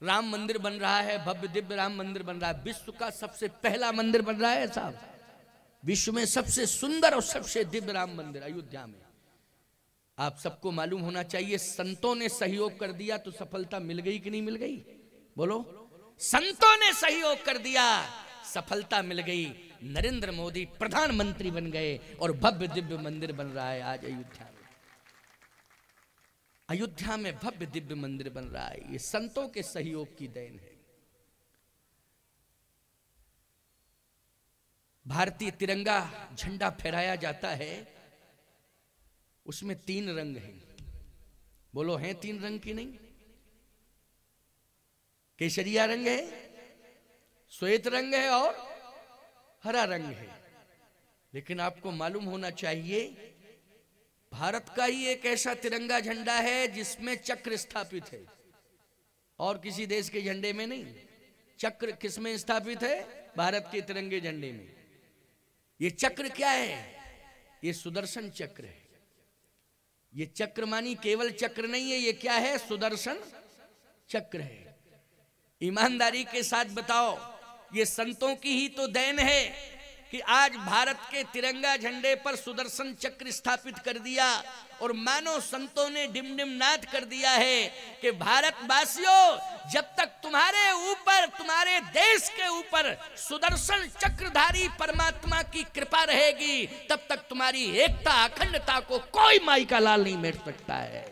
राम मंदिर बन रहा है, भव्य दिव्य राम मंदिर बन रहा है, विश्व का सबसे पहला मंदिर बन रहा है साहब, विश्व में सबसे सुंदर और सबसे दिव्य राम मंदिर अयोध्या में। आप सबको मालूम होना चाहिए, संतों ने सहयोग कर दिया तो सफलता मिल गई कि नहीं मिल गई? बोलो, संतों ने सहयोग कर दिया, सफलता मिल गई। नरेंद्र मोदी प्रधानमंत्री बन गए और भव्य दिव्य मंदिर बन रहा है आज अयोध्या में। अयोध्या में भव्य दिव्य मंदिर बन रहा है, ये संतों के सहयोग की देन है। भारतीय तिरंगा झंडा फहराया जाता है, उसमें 3 रंग हैं। बोलो, हैं 3 रंग की नहीं? केसरिया रंग है, श्वेत रंग है और हरा रंग है। लेकिन आपको मालूम होना चाहिए, भारत का ही एक ऐसा तिरंगा झंडा है जिसमें चक्र स्थापित है, और किसी देश के झंडे में नहीं। चक्र किसमें स्थापित है? भारत के तिरंगे झंडे में। ये चक्र क्या है? ये सुदर्शन चक्र है। ये चक्र मानी केवल चक्र नहीं है, ये क्या है? सुदर्शन चक्र है। ईमानदारी के साथ बताओ, ये संतों की ही तो देन है कि आज भारत के तिरंगा झंडे पर सुदर्शन चक्र स्थापित कर दिया, और मानो संतों ने डिमडिम नाद कर दिया है कि भारतवासियों, जब तक तुम्हारे ऊपर, तुम्हारे देश के ऊपर सुदर्शन चक्रधारी परमात्मा की कृपा रहेगी, तब तक तुम्हारी एकता, अखंडता को कोई माई का लाल नहीं मेट सकता है।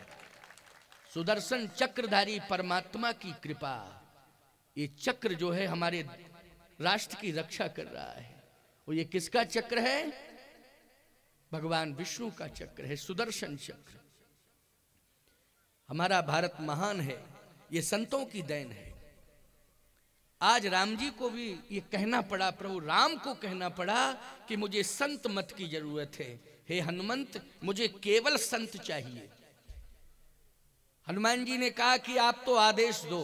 सुदर्शन चक्रधारी परमात्मा की कृपा, ये चक्र जो है हमारे राष्ट्र की रक्षा कर रहा है। और ये किसका चक्र है? भगवान विष्णु का चक्र है, सुदर्शन चक्र। हमारा भारत महान है, ये संतों की देन है। आज राम जी को भी ये कहना पड़ा, प्रभु राम को कहना पड़ा कि मुझे संत मत की जरूरत है। हे हनुमंत, मुझे केवल संत चाहिए। हनुमान जी ने कहा कि आप तो आदेश दो,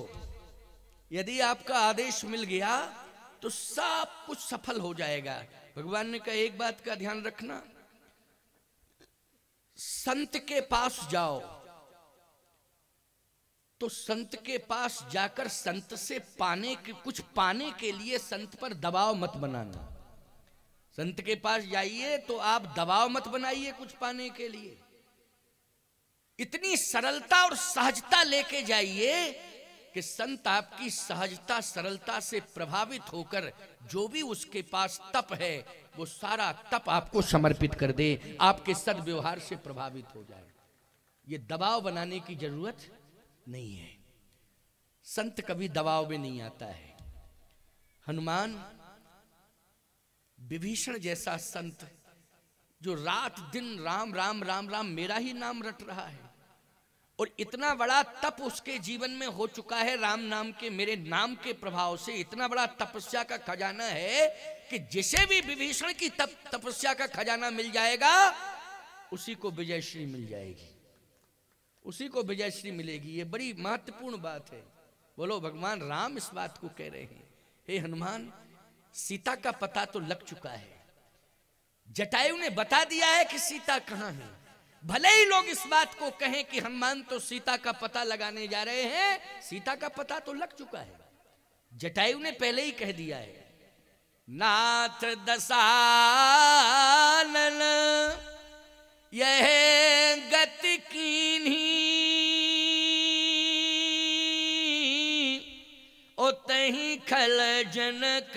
यदि आपका आदेश मिल गया तो सब कुछ सफल हो जाएगा। भगवान ने कहा, एक बात का ध्यान रखना, संत के पास जाओ तो संत के पास जाकर संत से कुछ पाने के लिए संत पर दबाव मत बनाना। संत के पास जाइए तो आप दबाव मत बनाइए कुछ पाने के लिए। इतनी सरलता और सहजता लेके जाइए कि संत आपकी सहजता, सरलता से प्रभावित होकर जो भी उसके पास तप है, वो सारा तप आपको समर्पित कर दे, आपके सद्व्यवहार से प्रभावित हो जाए। ये दबाव बनाने की जरूरत नहीं है। संत कभी दबाव में नहीं आता है। हनुमान, विभीषण जैसा संत जो रात दिन राम राम राम राम मेरा ही नाम रट रहा है, और इतना बड़ा तप उसके जीवन में हो चुका है राम नाम के, मेरे नाम के प्रभाव से इतना बड़ा तपस्या का खजाना है कि जिसे भी विभीषण की तपस्या का खजाना मिल जाएगा, उसी को विजयश्री मिल जाएगी, उसी को विजयश्री मिलेगी। ये बड़ी महत्वपूर्ण बात है। बोलो, भगवान राम इस बात को कह रहे हैं, हे हनुमान, सीता का पता तो लग चुका है, जटायु ने बता दिया है कि सीता कहां है। भले ही लोग इस बात को कहें कि हनुमान तो सीता का पता लगाने जा रहे हैं, सीता का पता तो लग चुका है। जटायु ने पहले ही कह दिया है, नाथ दसानन यह गति कीन्ही, ओतहि खल जनक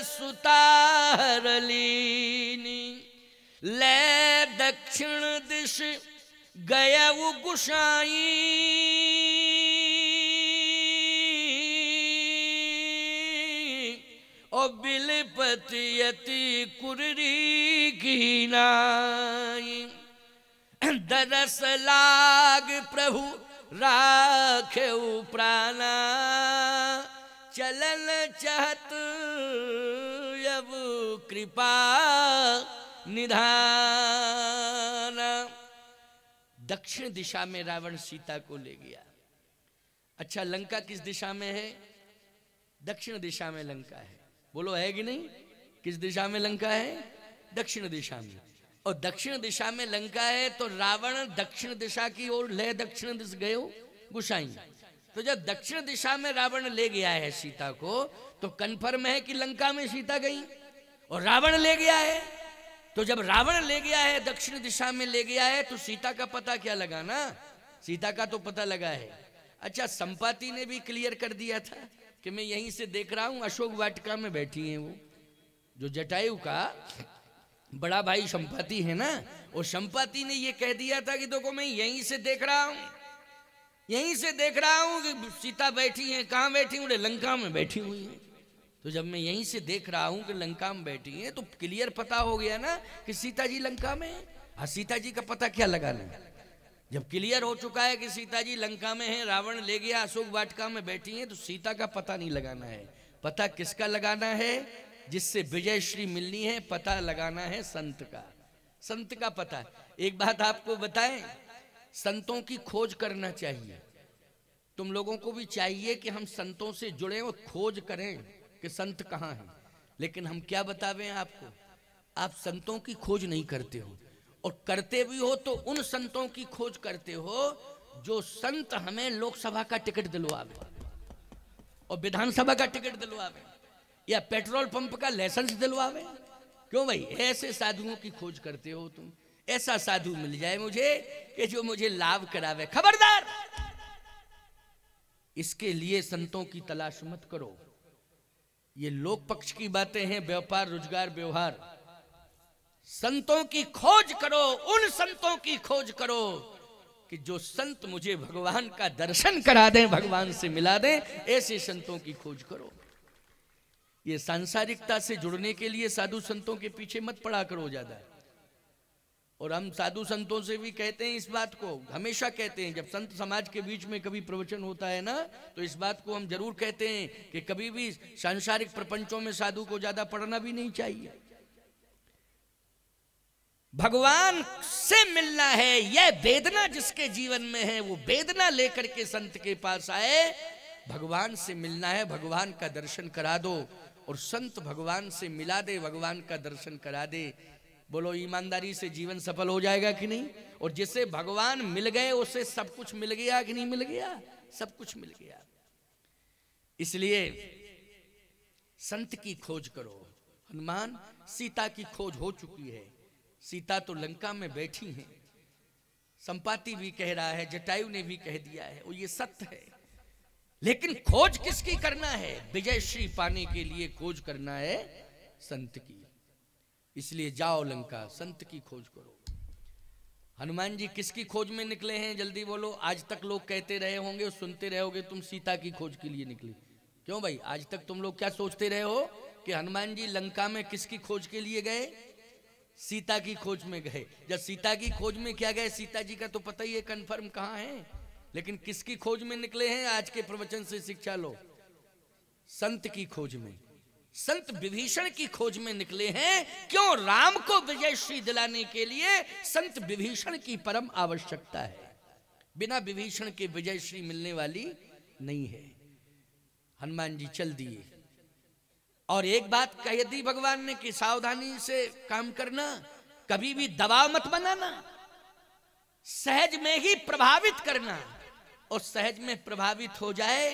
सुतार लीनी, ले दक्षिण दिश गयउ गुसाई, और बिलपत यति कुररी की नाई, दरस लाग प्रभु राखेउ प्राणा, चलन चहत अब कृपा निधान। दक्षिण दिशा में रावण सीता को ले गया। अच्छा, लंका किस दिशा में है? दक्षिण दिशा में लंका है। बोलो, है कि नहीं? किस दिशा में लंका है? दक्षिण दिशा में। और दक्षिण दिशा में लंका है तो रावण दक्षिण दिशा की ओर ले दक्षिण दिश गयो गुसाई। तो जब दक्षिण दिशा में रावण ले गया है सीता को, तो कन्फर्म है कि लंका में सीता गई, और रावण ले गया है। तो जब रावण ले गया है, दक्षिण दिशा में ले गया है, तो सीता का पता क्या लगाना? सीता का तो पता लगा है। अच्छा, संपाति ने भी क्लियर कर दिया था कि मैं यहीं से देख रहा हूं, अशोक वाटिका में बैठी हैं वो, जो जटायु का बड़ा भाई संपाति है ना, और संपाति ने ये कह दिया था कि देखो मैं यहीं से देख रहा हूं, यहीं से देख रहा हूं कि सीता बैठी है। कहाँ बैठी हूँ? लंका में बैठी हुई है। तो जब मैं यहीं से देख रहा हूं कि लंका में बैठी है, तो क्लियर पता हो गया ना कि सीता जी लंका में है। सीता जी का पता क्या लगाना? जब क्लियर हो चुका है कि सीता जी लंका में है, रावण ले गया, अशोक वाटिका में बैठी है, तो सीता का पता नहीं लगाना है। पता किसका लगाना है? जिससे विजय श्री मिलनी है, पता लगाना है संत का। संत का पता। एक बात आपको बताएं, संतों की खोज करना चाहिए। तुम लोगों को भी चाहिए कि हम संतों से जुड़े और खोज करें कि संत कहाँ हैं। लेकिन हम क्या बतावें आपको, आप संतों की खोज नहीं करते हो, और करते भी हो तो उन संतों की खोज करते हो जो संत हमें लोकसभा का टिकट दिलवावे और विधानसभा का टिकट दिलवावे या पेट्रोल पंप का लाइसेंस दिलवावे। क्यों भाई? ऐसे साधुओं की खोज करते हो तुम। ऐसा साधु मिल जाए मुझे कि जो मुझे लाभ करावे। खबरदार, इसके लिए संतों की तलाश मत करो। ये लोक पक्ष की बातें हैं, व्यापार रोजगार व्यवहार। संतों की खोज करो, उन संतों की खोज करो कि जो संत मुझे भगवान का दर्शन करा दें, भगवान से मिला दें। ऐसे संतों की खोज करो। ये सांसारिकता से जुड़ने के लिए साधु संतों के पीछे मत पड़ा करो ज्यादा। और हम साधु संतों से भी कहते हैं इस बात को, हमेशा कहते हैं, जब संत समाज के बीच में कभी प्रवचन होता है ना, तो इस बात को हम जरूर कहते हैं कि कभी भी सांसारिक प्रपंचों में साधु को ज्यादा पढ़ना भी नहीं चाहिए। भगवान से मिलना है, यह वेदना जिसके जीवन में है, वो वेदना लेकर के संत के पास आए। भगवान से मिलना है, भगवान का दर्शन करा दो, और संत भगवान से मिला दे, भगवान का दर्शन करा दे। बोलो, ईमानदारी से जीवन सफल हो जाएगा कि नहीं? और जिसे भगवान मिल गए उसे सब कुछ मिल गया कि नहीं मिल गया? सब कुछ मिल गया। इसलिए संत की खोज करो। हनुमान, सीता की खोज हो चुकी है। सीता तो लंका में बैठी हैं। संपाति भी कह रहा है, जटायु ने भी कह दिया है, और ये सत्य है। लेकिन खोज किसकी करना है? विजय श्री पाने के लिए खोज करना है संत की। इसलिए जाओ लंका, संत की खोज करो। हनुमान जी किसकी खोज में निकले हैं? जल्दी बोलो। आज तक लोग कहते रहे होंगे, सुनते रहोगे, तुम सीता की खोज के लिए निकले। क्यों भाई? आज तक तुम लोग क्या सोचते रहे हो कि हनुमान जी लंका में किसकी खोज के लिए गए? सीता की खोज में गए। जब सीता की खोज में क्या गए? सीता जी का तो पता ही है कंफर्म कहाँ है, लेकिन किसकी खोज में निकले हैं? आज के प्रवचन से शिक्षा लो। संत की खोज में। संत विभीषण की खोज में निकले हैं। क्यों? राम को विजय श्री दिलाने के लिए संत विभीषण की परम आवश्यकता है। बिना विभीषण के विजय श्री मिलने वाली नहीं है। हनुमान जी चल दिए। और एक बात कह दी भगवान ने कि सावधानी से काम करना, कभी भी दबाव मत बनाना, सहज में ही प्रभावित करना। और सहज में प्रभावित हो जाए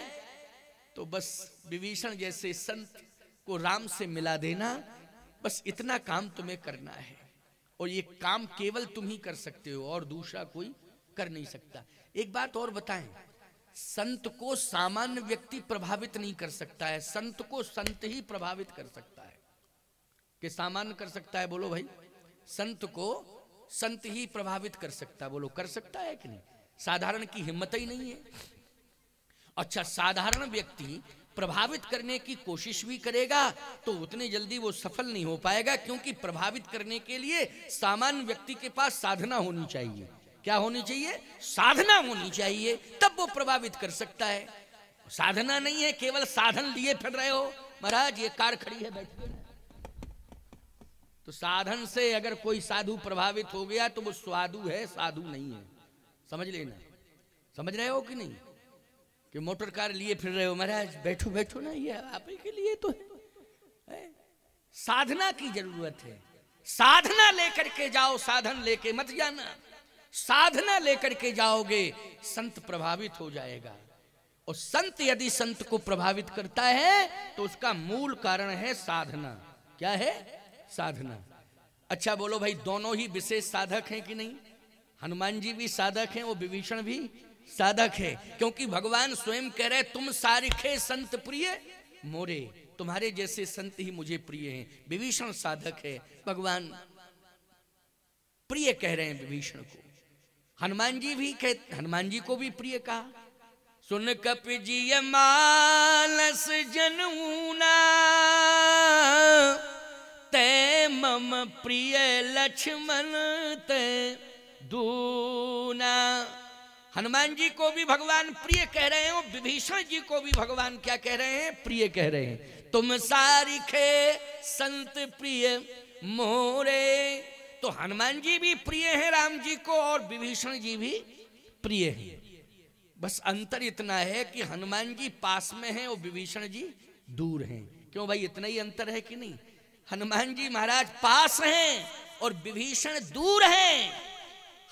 तो बस विभीषण जैसे संत को राम से मिला देना। बस इतना काम तुम्हें करना है, और ये काम केवल तुम ही कर सकते हो, और दूसरा कोई कर नहीं सकता। एक बात और बताएं, संत को सामान्य व्यक्ति प्रभावित नहीं कर सकता है, संत को संत ही प्रभावित कर सकता है। कि सामान्य कर सकता है? बोलो भाई। संत को संत ही प्रभावित कर सकता है। बोलो, कर सकता है कि नहीं? साधारण की हिम्मत ही नहीं है। अच्छा, साधारण व्यक्ति प्रभावित करने की कोशिश भी करेगा तो उतने जल्दी वो सफल नहीं हो पाएगा, क्योंकि प्रभावित करने के लिए सामान्य व्यक्ति के पास साधना होनी चाहिए। क्या होनी चाहिए? साधना होनी चाहिए, तब वो प्रभावित कर सकता है। साधना नहीं है, केवल साधन लिए फिर रहे हो। महाराज ये कार खड़ी है, बैठिए। तो साधन से अगर कोई साधु प्रभावित हो गया तो वो साधु है, साधु नहीं है। समझ लेना। समझ रहे हो कि नहीं? कि मोटर कार लिए फिर रहे हो, महाराज बैठो बैठो ना, ये आप ही के लिए तो है। साधना की जरूरत है। साधना लेकर के जाओ, साधन लेके मत जाना। साधना लेकर के जाओगे, संत प्रभावित हो जाएगा। और संत यदि संत को प्रभावित करता है तो उसका मूल कारण है साधना। क्या है? साधना। अच्छा बोलो भाई, दोनों ही विशेष साधक हैं कि नहीं? हनुमान जी भी साधक हैं और विभीषण भी साधक है, क्योंकि भगवान स्वयं कह रहे तुम सारिखे संत प्रिय मोरे, तुम्हारे जैसे संत ही मुझे प्रिय हैं। विभीषण साधक है, भगवान प्रिय कह रहे हैं विभीषण को। हनुमान जी को भी प्रिय कहा। सुन कपिजिय मानस जनऊना, ते मम प्रिय लक्ष्मण ते दूना। हनुमान जी को भी भगवान प्रिय कह रहे हैं और विभीषण जी को भी भगवान क्या कह रहे हैं? प्रिय कह रहे हैं। तुम सारिखे संत प्रिय मोरे। तो हनुमान जी भी प्रिय हैं राम जी को और विभीषण जी भी प्रिय हैं। बस अंतर इतना है कि हनुमान जी पास में हैं और विभीषण जी दूर हैं। क्यों भाई, इतना ही अंतर है कि नहीं? हनुमान जी महाराज पास हैं और विभीषण दूर हैं।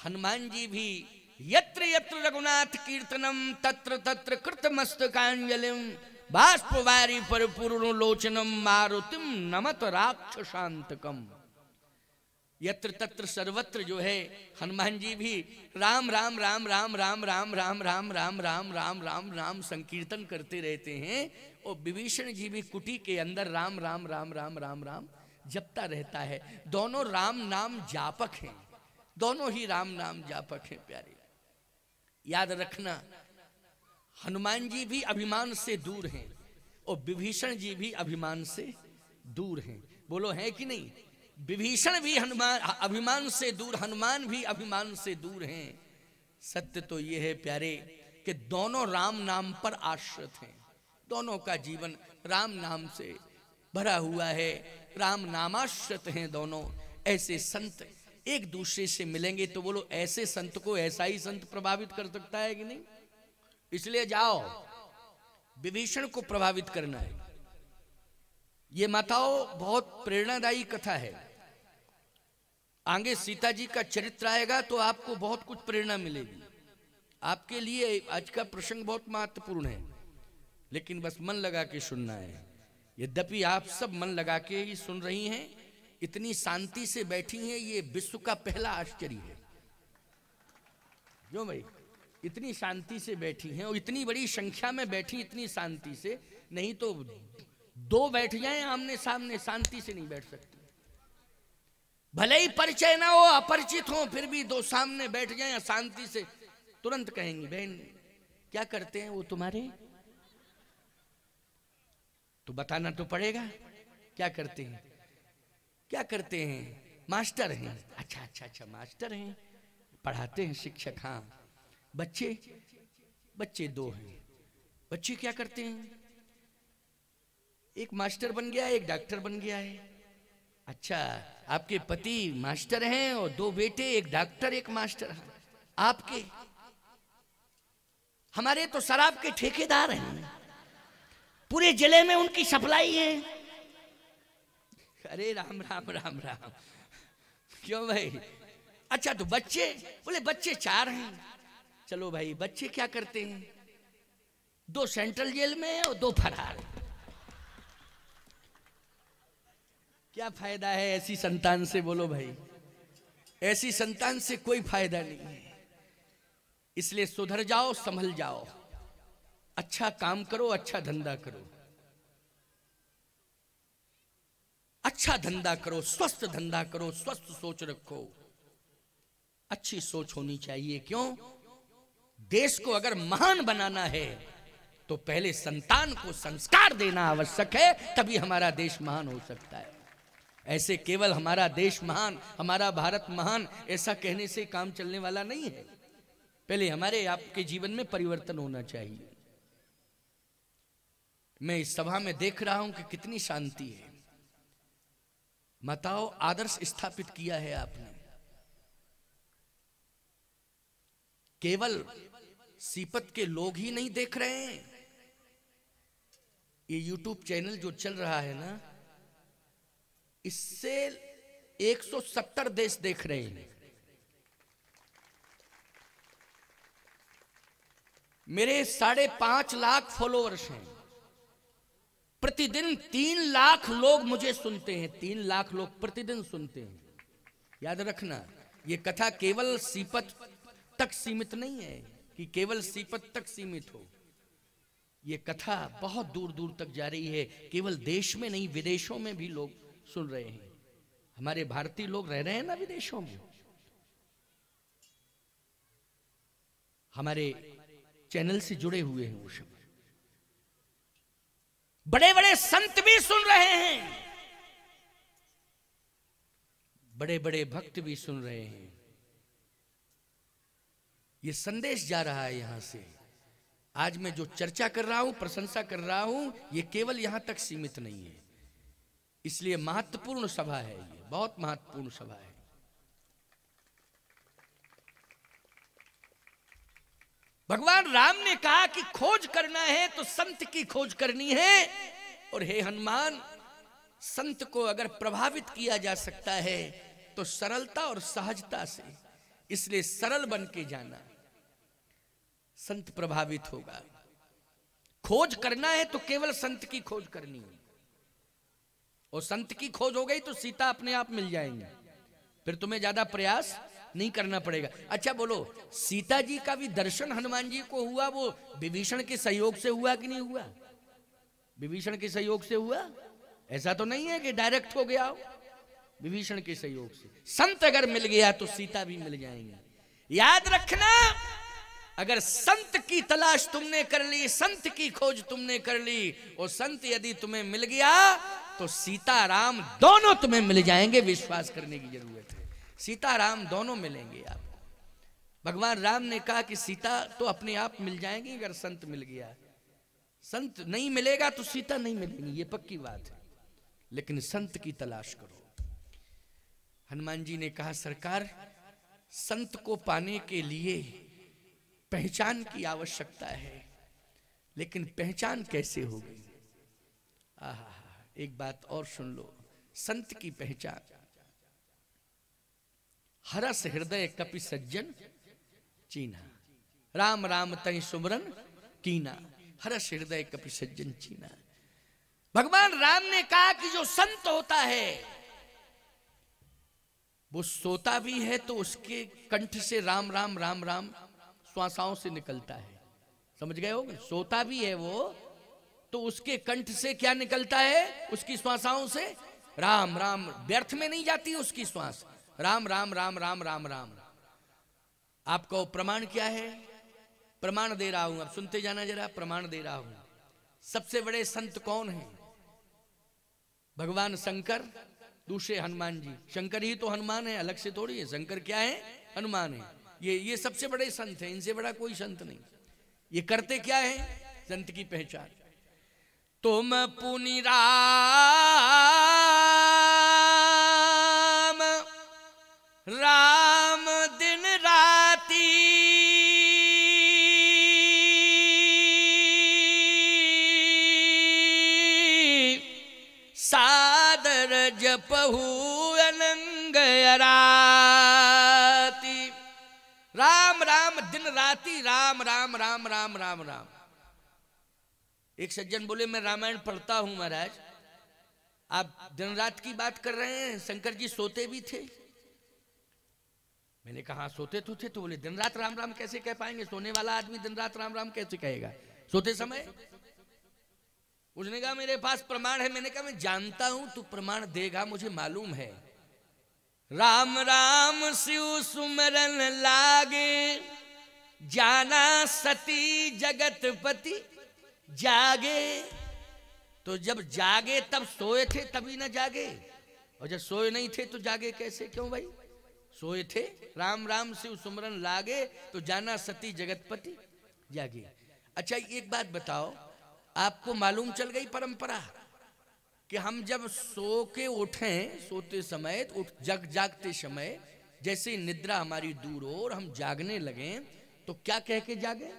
हनुमान जी भी यत्र यत्र रघुनाथ कीर्तनम तत्र तत्र कृतमस्तकांजलिम बाष्पवारी परिपूर्ण लोचनम मारुतिम नमत राक्षसांतकम। यत्र तत्र सर्वत्र जो है हनुमान जी भी राम राम राम राम राम राम राम राम राम राम राम राम राम संकीर्तन करते रहते हैं और विभीषण जी भी कुटी के अंदर राम राम राम राम राम राम जपता रहता है। दोनों राम नाम जापक हैं, दोनों ही राम नाम जापक हैं। प्यारे याद रखना, हनुमान जी भी अभिमान से दूर हैं और विभीषण जी भी अभिमान से दूर हैं। बोलो है कि नहीं? विभीषण भी हनुमान अभिमान से दूर, हनुमान भी अभिमान से दूर हैं। सत्य तो यह है प्यारे कि दोनों राम नाम पर आश्रित हैं, दोनों का जीवन राम नाम से भरा हुआ है, राम नामाश्रित हैं दोनों। ऐसे संत एक दूसरे से मिलेंगे तो बोलो ऐसे संत को ऐसा ही संत प्रभावित कर सकता है कि नहीं? इसलिए जाओ, विभीषण को प्रभावित करना है। ये माताओं बहुत प्रेरणादायी कथा है। आगे सीता जी का चरित्र आएगा तो आपको बहुत कुछ प्रेरणा मिलेगी। आपके लिए आज का प्रसंग बहुत महत्वपूर्ण है, लेकिन बस मन लगा के सुनना है। यद्यपि आप सब मन लगा के ही सुन रही हैं, इतनी शांति से बैठी हैं, ये विश्व का पहला आश्चर्य है। क्यों भाई? इतनी शांति से बैठी हैं और इतनी बड़ी संख्या में बैठी इतनी शांति से, नहीं तो दो बैठ जाएं आमने सामने शांति से नहीं बैठ सकती। भले ही परिचय ना हो, अपरिचित हो, फिर भी दो सामने बैठ जाएं शांति से, तुरंत कहेंगी बहन क्या करते हैं वो तुम्हारे? तो बताना तो पड़ेगा क्या करते हैं। क्या करते हैं? मास्टर हैं। अच्छा अच्छा अच्छा, मास्टर हैं, पढ़ाते हैं, शिक्षक। हाँ। बच्चे दो हैं। बच्चे क्या करते हैं? एक मास्टर बन गया, एक डॉक्टर बन गया है। अच्छा, आपके पति मास्टर हैं और दो बेटे, एक डॉक्टर एक मास्टर है। आपके? हमारे तो शराब के ठेकेदार हैं, पूरे जिले में उनकी सप्लाई है। अरे राम राम राम राम। क्यों भाई? अच्छा, तो बच्चे? बोले बच्चे 4 हैं। चलो भाई, बच्चे क्या करते हैं? 2 सेंट्रल जेल में और 2 फरार। क्या फायदा है ऐसी संतान से? बोलो भाई, ऐसी संतान से कोई फायदा नहीं है। इसलिए सुधर जाओ, संभल जाओ, अच्छा काम करो, अच्छा धंधा करो, अच्छा धंधा करो, स्वस्थ धंधा करो, स्वस्थ सोच रखो। अच्छी सोच होनी चाहिए। क्यों? देश को अगर महान बनाना है तो पहले संतान को संस्कार देना आवश्यक है, तभी हमारा देश महान हो सकता है। ऐसे केवल हमारा देश महान, हमारा भारत महान, ऐसा कहने से काम चलने वाला नहीं है। पहले हमारे आपके जीवन में परिवर्तन होना चाहिए। मैं इस सभा में देख रहा हूं कि कितनी शांति है। माताओं, आदर्श स्थापित किया है आपने। केवल सीपत के लोग ही नहीं देख रहे हैं, ये यूट्यूब चैनल जो चल रहा है ना, इससे 170 देश देख रहे हैं। मेरे 5.5 लाख फॉलोअर्स हैं। प्रतिदिन 3 लाख लोग मुझे सुनते हैं, 3 लाख लोग प्रतिदिन सुनते हैं। याद रखना, ये कथा केवल सीपत तक सीमित नहीं है कि केवल सीपत तक सीमित हो। ये कथा बहुत दूर दूर तक जा रही है। केवल देश में नहीं, विदेशों में भी लोग सुन रहे हैं। हमारे भारतीय लोग रह रहे हैं ना विदेशों में, हमारे चैनल से जुड़े हुए हैं। वो सब बड़े बड़े संत भी सुन रहे हैं, बड़े बड़े भक्त भी सुन रहे हैं। ये संदेश जा रहा है यहां से। आज मैं जो चर्चा कर रहा हूं, प्रशंसा कर रहा हूं, ये केवल यहां तक सीमित नहीं है। इसलिए महत्वपूर्ण सभा है, ये बहुत महत्वपूर्ण सभा है। भगवान राम ने कहा कि खोज करना है तो संत की खोज करनी है। और हे हनुमान, संत को अगर प्रभावित किया जा सकता है तो सरलता और सहजता से, इसलिए सरल बन के जाना, संत प्रभावित होगा। खोज करना है तो केवल संत की खोज करनी है, और संत की खोज हो गई तो सीता अपने आप मिल जाएंगे, फिर तुम्हें ज्यादा प्रयास नहीं करना पड़ेगा। अच्छा बोलो, सीता जी का भी दर्शन हनुमान जी को हुआ, वो विभीषण के सहयोग से हुआ कि नहीं हुआ? विभीषण के सहयोग से हुआ, ऐसा तो नहीं है कि डायरेक्ट हो गया हो। विभीषण के सहयोग से संत अगर मिल गया तो सीता भी मिल जाएंगे। याद रखना, अगर संत की तलाश तुमने कर ली, संत की खोज तुमने कर ली, और संत यदि तुम्हें मिल गया तो सीता राम दोनों तुम्हें मिल जाएंगे। विश्वास करने की जरूरत है, सीता राम दोनों मिलेंगे आपको। भगवान राम ने कहा कि सीता तो अपने आप मिल जाएंगी अगर संत मिल गया। संत नहीं मिलेगा तो सीता नहीं मिलेगी, ये पक्की बात है, लेकिन संत की तलाश करो। हनुमान जी ने कहा, सरकार, संत को पाने के लिए पहचान की आवश्यकता है, लेकिन पहचान कैसे होगी? आहा, एक बात और सुन लो, संत की पहचान। हरस हृदय कपि सज्जन चीना, राम राम तै सुमरन कीना, हरस हृदय कपि सज्जन चीना। भगवान राम ने कहा कि जो संत होता है वो सोता भी है तो उसके कंठ से राम राम राम राम श्वासाओं से निकलता है। समझ गए हो? सोता भी है वो तो उसके कंठ से क्या निकलता है? उसकी श्वासाओं से राम राम, व्यर्थ में नहीं जाती उसकी श्वास। राम राम राम राम राम राम। आपका प्रमाण क्या है? प्रमाण दे रहा हूं, अब सुनते जाना जरा, प्रमाण दे रहा हूं। सबसे बड़े संत कौन हैं? भगवान शंकर, दूसरे हनुमान जी। शंकर ही तो हनुमान है, अलग से थोड़ी है। शंकर क्या है? हनुमान है। ये सबसे बड़े संत हैं, इनसे बड़ा कोई संत नहीं। ये करते क्या है? संत की पहचान। तुम पुनि राम राम दिन राती, सादर जपहु अनंग राती। राम राम दिन राती, राम राम राम राम राम राम। एक सज्जन बोले, मैं रामायण पढ़ता हूं महाराज, आप दिन रात की बात कर रहे हैं, शंकर जी सोते भी थे। मैंने कहा सोते तो थे। तो बोले दिन रात राम राम कैसे कह पाएंगे? सोने वाला आदमी दिन रात राम राम कैसे कहेगा सोते समय? उसने कहा मेरे पास प्रमाण है। मैंने कहा मैं जानता हूं तू प्रमाण देगा, मुझे मालूम है। राम राम शिव सुमरन लागे, जाना सती जगतपति जागे। तो जब जागे तब सोए थे तभी ना जागे, और जब सोए नहीं थे तो जागे कैसे? क्यों भाई? सोए थे, राम राम शिव सुमरन लागे, तो जाना सती जगतपति जागे। अच्छा एक बात बताओ, आपको मालूम चल गई परंपरा कि हम जब सो के उठें, सोते समय जागते समय, जैसे निद्रा हमारी दूर हो और हम जागने लगे तो क्या कह के जागे?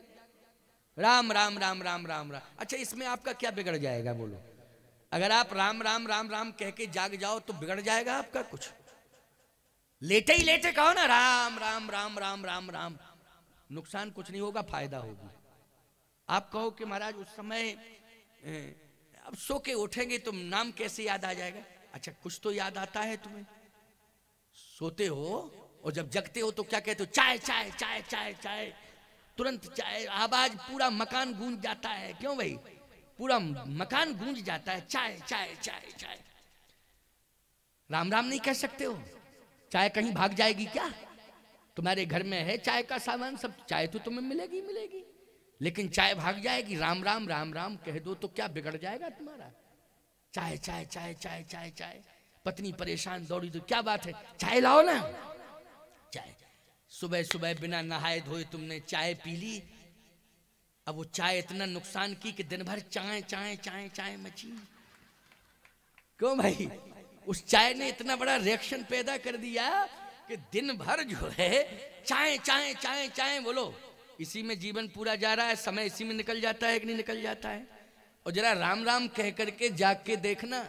राम राम राम राम राम राम। अच्छा इसमें आपका क्या बिगड़ जाएगा बोलो? अगर आप राम राम राम राम कह के जाग जाओ तो बिगड़ जाएगा आपका कुछ? लेटे ही लेटे कहो ना राम राम राम राम राम राम, नुकसान कुछ नहीं होगा, फायदा होगी। आप कहो कि महाराज उस समय अब सो के उठेंगे तो नाम कैसे याद आ जाएगा? अच्छा, कुछ तो याद आता है तुम्हें? सोते हो और जब जगते हो तो क्या कहते हो? चाय चाय चाय चाय चाय, तुरंत चाय, आवाज पूरा मकान गूंज जाता है। क्यों भाई? पूरा मकान गूंज जाता है, चाय चाय चाय चाय। राम राम नहीं कह सकते हो? चाय कहीं भाग जाएगी क्या? तुम्हारे घर में है चाय का सामान सब, चाय तो तुम्हें मिलेगी मिलेगी, लेकिन चाय भाग जाएगी। राम राम कह दो तो क्या बिगड़ जाएगा तुम्हारा? चाय चाय चाय चाय चाय चाय। पत्नी परेशान दौड़ी तो क्या बात है, चाय लाओ ना। चाय, सुबह सुबह बिना नहाए धोए तुमने चाय पी ली। अब वो चाय इतना नुकसान की कि दिन भर चाय चाय चाय चाय मची। क्यों भाई? उस चाय ने इतना बड़ा रिएक्शन पैदा कर दिया कि दिन भर जो है चाय चाय चाय चाय। बोलो, इसी में जीवन पूरा जा रहा है, समय इसी में निकल जाता है कि नहीं निकल जाता है? और जरा राम राम कह करके जाग के देखना,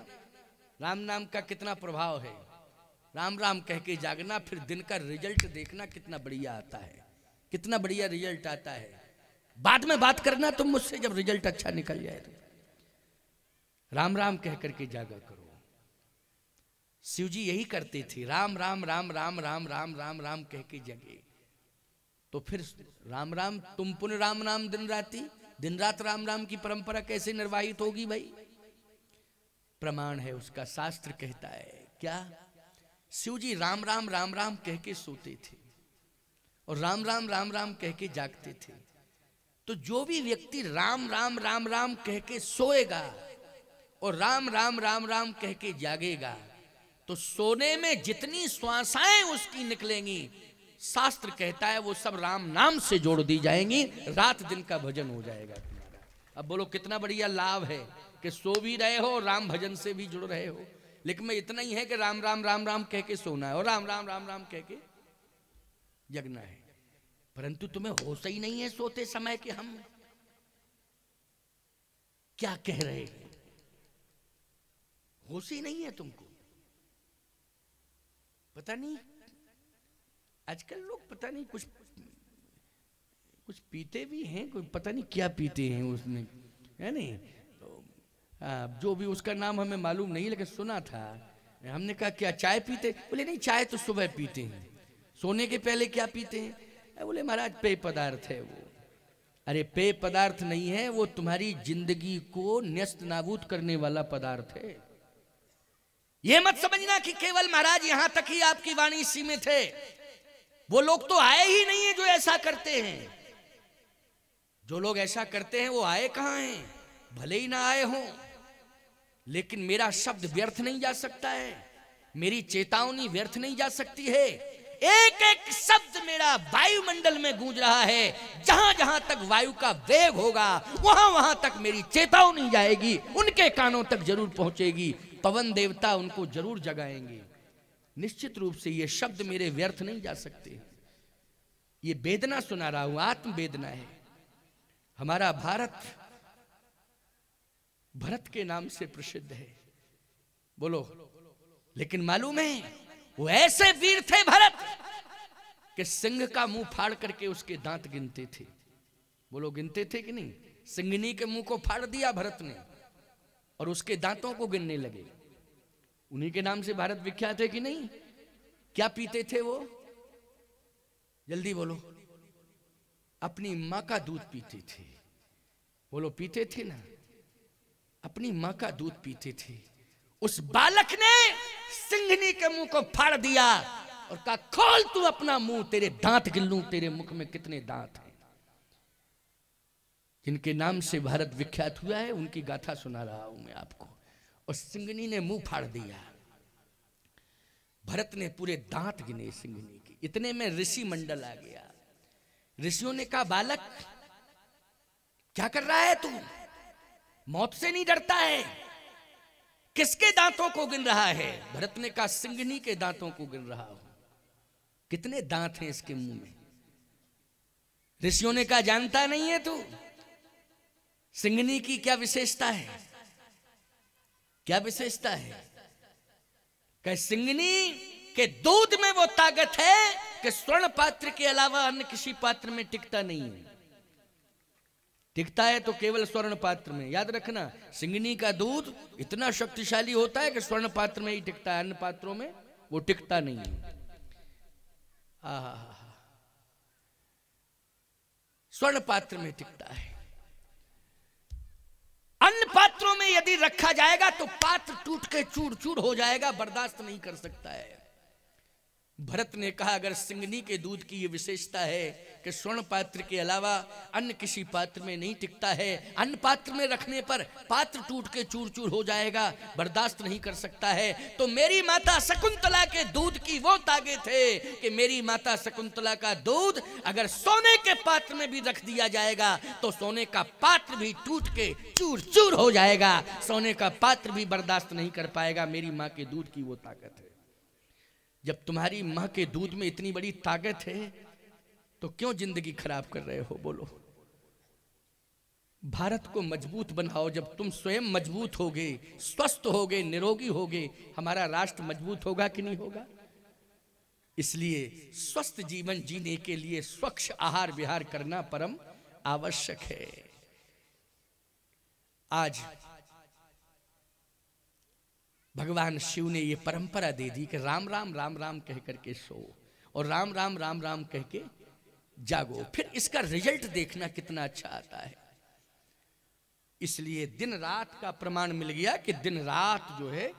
राम नाम का कितना प्रभाव है। राम राम कह के जागना, फिर दिन का रिजल्ट देखना कितना बढ़िया आता है, कितना बढ़िया रिजल्ट आता है। बाद में बात करना तुम मुझसे जब रिजल्ट अच्छा निकल जाए तो। राम राम कह करके जागा करो। शिव जी यही करते थे, राम राम राम राम राम राम राम राम कह के जगे। तो फिर राम राम, तुम पुण्य राम नाम दिन रात राम राम की परंपरा कैसे निर्वाहित होगी भाई? प्रमाण है उसका, शास्त्र कहता है क्या? शिव जी राम राम राम राम कह के सोते थे और राम राम राम राम कह के जागते थे। तो जो भी व्यक्ति राम राम राम राम कह के सोएगा और राम राम राम राम कह के जागेगा, तो सोने में जितनी श्वासाएं उसकी निकलेंगी, शास्त्र कहता है वो सब राम नाम से जोड़ दी जाएंगी, रात दिन का भजन हो जाएगा तुम्हारा। अब बोलो कितना बढ़िया लाभ है कि सो भी रहे हो, राम भजन से भी जुड़ रहे हो। लेकिन मैं इतना ही है कि राम राम राम राम कह के सोना है और राम राम राम राम कह के जगना है। परंतु तुम्हें होश ही नहीं है सोते समय कि हम क्या कह रहे हैं, होश ही नहीं है तुमको। पता नहीं आजकल लोग पता नहीं कुछ पीते भी हैं, कोई पता नहीं क्या पीते हैं उसमें, है नहीं? तो जो भी उसका नाम हमें मालूम नहीं, लेकिन सुना था। हमने कहा क्या चाय पीते? बोले नहीं, चाय तो सुबह पीते हैं। सोने के पहले क्या पीते हैं? बोले महाराज पेय पदार्थ है वो। अरे पेय पदार्थ नहीं है वो, तुम्हारी जिंदगी को न्यस्त नाबूद करने वाला पदार्थ है। ये मत समझना कि केवल महाराज यहां तक ही आपकी वाणी सीमित है। वो लोग तो आए ही नहीं है जो ऐसा करते हैं। जो लोग ऐसा करते हैं वो आए कहां हैं? भले ही ना आए हों, लेकिन मेरा शब्द व्यर्थ नहीं जा सकता है, मेरी चेतावनी व्यर्थ नहीं जा सकती है। एक एक शब्द मेरा वायुमंडल में गूंज रहा है। जहां जहां तक वायु का वेग होगा वहां वहां तक मेरी चेतावनी जाएगी, उनके कानों तक जरूर पहुंचेगी। पवन देवता उनको जरूर जगाएंगे। निश्चित रूप से ये शब्द मेरे व्यर्थ नहीं जा सकते। ये वेदना सुना रहा हूं, आत्म वेदना है। हमारा भारत भरत के नाम से प्रसिद्ध है, बोलो। लेकिन मालूम है वो ऐसे वीर थे भरत कि सिंह का मुंह फाड़ करके उसके दांत गिनते थे। बोलो गिनते थे कि नहीं? सिंहनी के मुंह को फाड़ दिया भरत ने और उसके दांतों को गिनने लगे। उन्हीं के नाम से भारत विख्यात है कि नहीं? क्या पीते थे वो? जल्दी बोलो। अपनी मां का दूध पीते थे। बोलो पीते थे ना? अपनी मां का दूध पीते थे। उस बालक ने सिंहनी के मुंह को फाड़ दिया और कहा खोल तू अपना मुंह, तेरे दांत गिन लूं, तेरे मुख में कितने दांत हैं। जिनके नाम से भारत विख्यात हुआ है उनकी गाथा सुना रहा हूं मैं आपको। और सिंहनी ने मुंह फाड़ दिया। भरत ने पूरे दांत गिने सिंहनी के। इतने में ऋषि मंडल आ गया। ऋषियों ने कहा बालक क्या कर रहा है तू? मौत से नहीं डरता है? किसके दांतों को गिन रहा है? भरत ने कहा सिंहनी के दांतों को गिन रहा हूं। कितने दांत हैं इसके मुंह में? ऋषियों ने कहा जानता नहीं है तू सिंहनी की क्या विशेषता है? क्या विशेषता है? कि सिंहनी के दूध में वो ताकत है कि स्वर्ण पात्र के अलावा अन्य किसी पात्र में टिकता नहीं है। टिकता है तो केवल स्वर्ण पात्र में। याद रखना, सिंगनी का दूध इतना शक्तिशाली होता है कि स्वर्ण पात्र में ही टिकता है, अन्य पात्रों में वो टिकता नहीं है। स्वर्ण पात्र में टिकता है। अन्य पात्रों में यदि रखा जाएगा तो पात्र टूट के चूर चूर हो जाएगा, बर्दाश्त नहीं कर सकता है। भरत ने कहा अगर सिंगनी के दूध की यह विशेषता है कि स्वर्ण पात्र के अलावा अन्य किसी पात्र में नहीं टिकता है, अन्य पात्र में रखने पर पात्र टूट के चूर चूर हो जाएगा, बर्दाश्त नहीं कर सकता है, तो मेरी माता शकुंतला के दूध की वो ताकत है कि मेरी माता शकुंतला का दूध अगर सोने के पात्र में भी रख दिया जाएगा तो सोने का पात्र भी टूट के चूर चूर हो जाएगा, सोने का पात्र भी बर्दाश्त नहीं कर पाएगा। मेरी माँ के दूध की वो ताकत है। जब तुम्हारी मां के दूध में इतनी बड़ी ताकत है तो क्यों जिंदगी खराब कर रहे हो? बोलो। भारत को मजबूत बनाओ। जब तुम स्वयं मजबूत होगे, स्वस्थ होगे, निरोगी होगे, हमारा राष्ट्र मजबूत होगा कि नहीं होगा? इसलिए स्वस्थ जीवन जीने के लिए स्वच्छ आहार विहार करना परम आवश्यक है। आज भगवान शिव ने ये परंपरा दे दी कि राम राम राम राम कह करके सो और राम राम राम राम कह के जागो, फिर इसका रिजल्ट देखना कितना अच्छा आता है। इसलिए दिन रात का प्रमाण मिल गया कि दिन रात जो है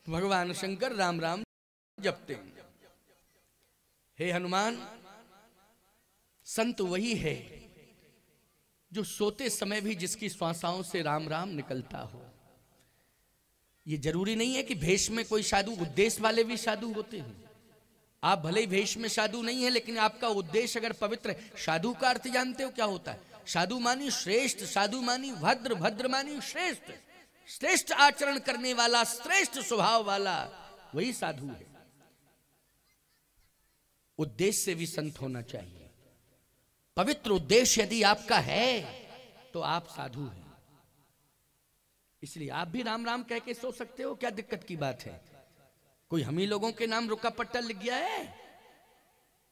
भगवान शंकर राम राम जपते हैं। हे हनुमान, संत वही है जो सोते समय भी जिसकी श्वासाओं से राम राम निकलता हो। ये जरूरी नहीं है कि भेष में कोई साधु, उद्देश्य वाले भी साधु होते हैं। आप भले ही भेष में साधु नहीं है, लेकिन आपका उद्देश्य अगर पवित्र है। साधु का अर्थ जानते हो क्या होता है? साधु मानी श्रेष्ठ, साधु मानी भद्र, भद्र मानी श्रेष्ठ, श्रेष्ठ आचरण करने वाला, श्रेष्ठ स्वभाव वाला, वही साधु है। उद्देश्य से भी संत होना चाहिए। पवित्र उद्देश्य यदि आपका है तो आप साधु हैं। इसलिए आप भी राम राम कह के सो सकते हो, क्या दिक्कत की बात है? कोई हम ही लोगों के नाम रुका पट्टा लिख गया है?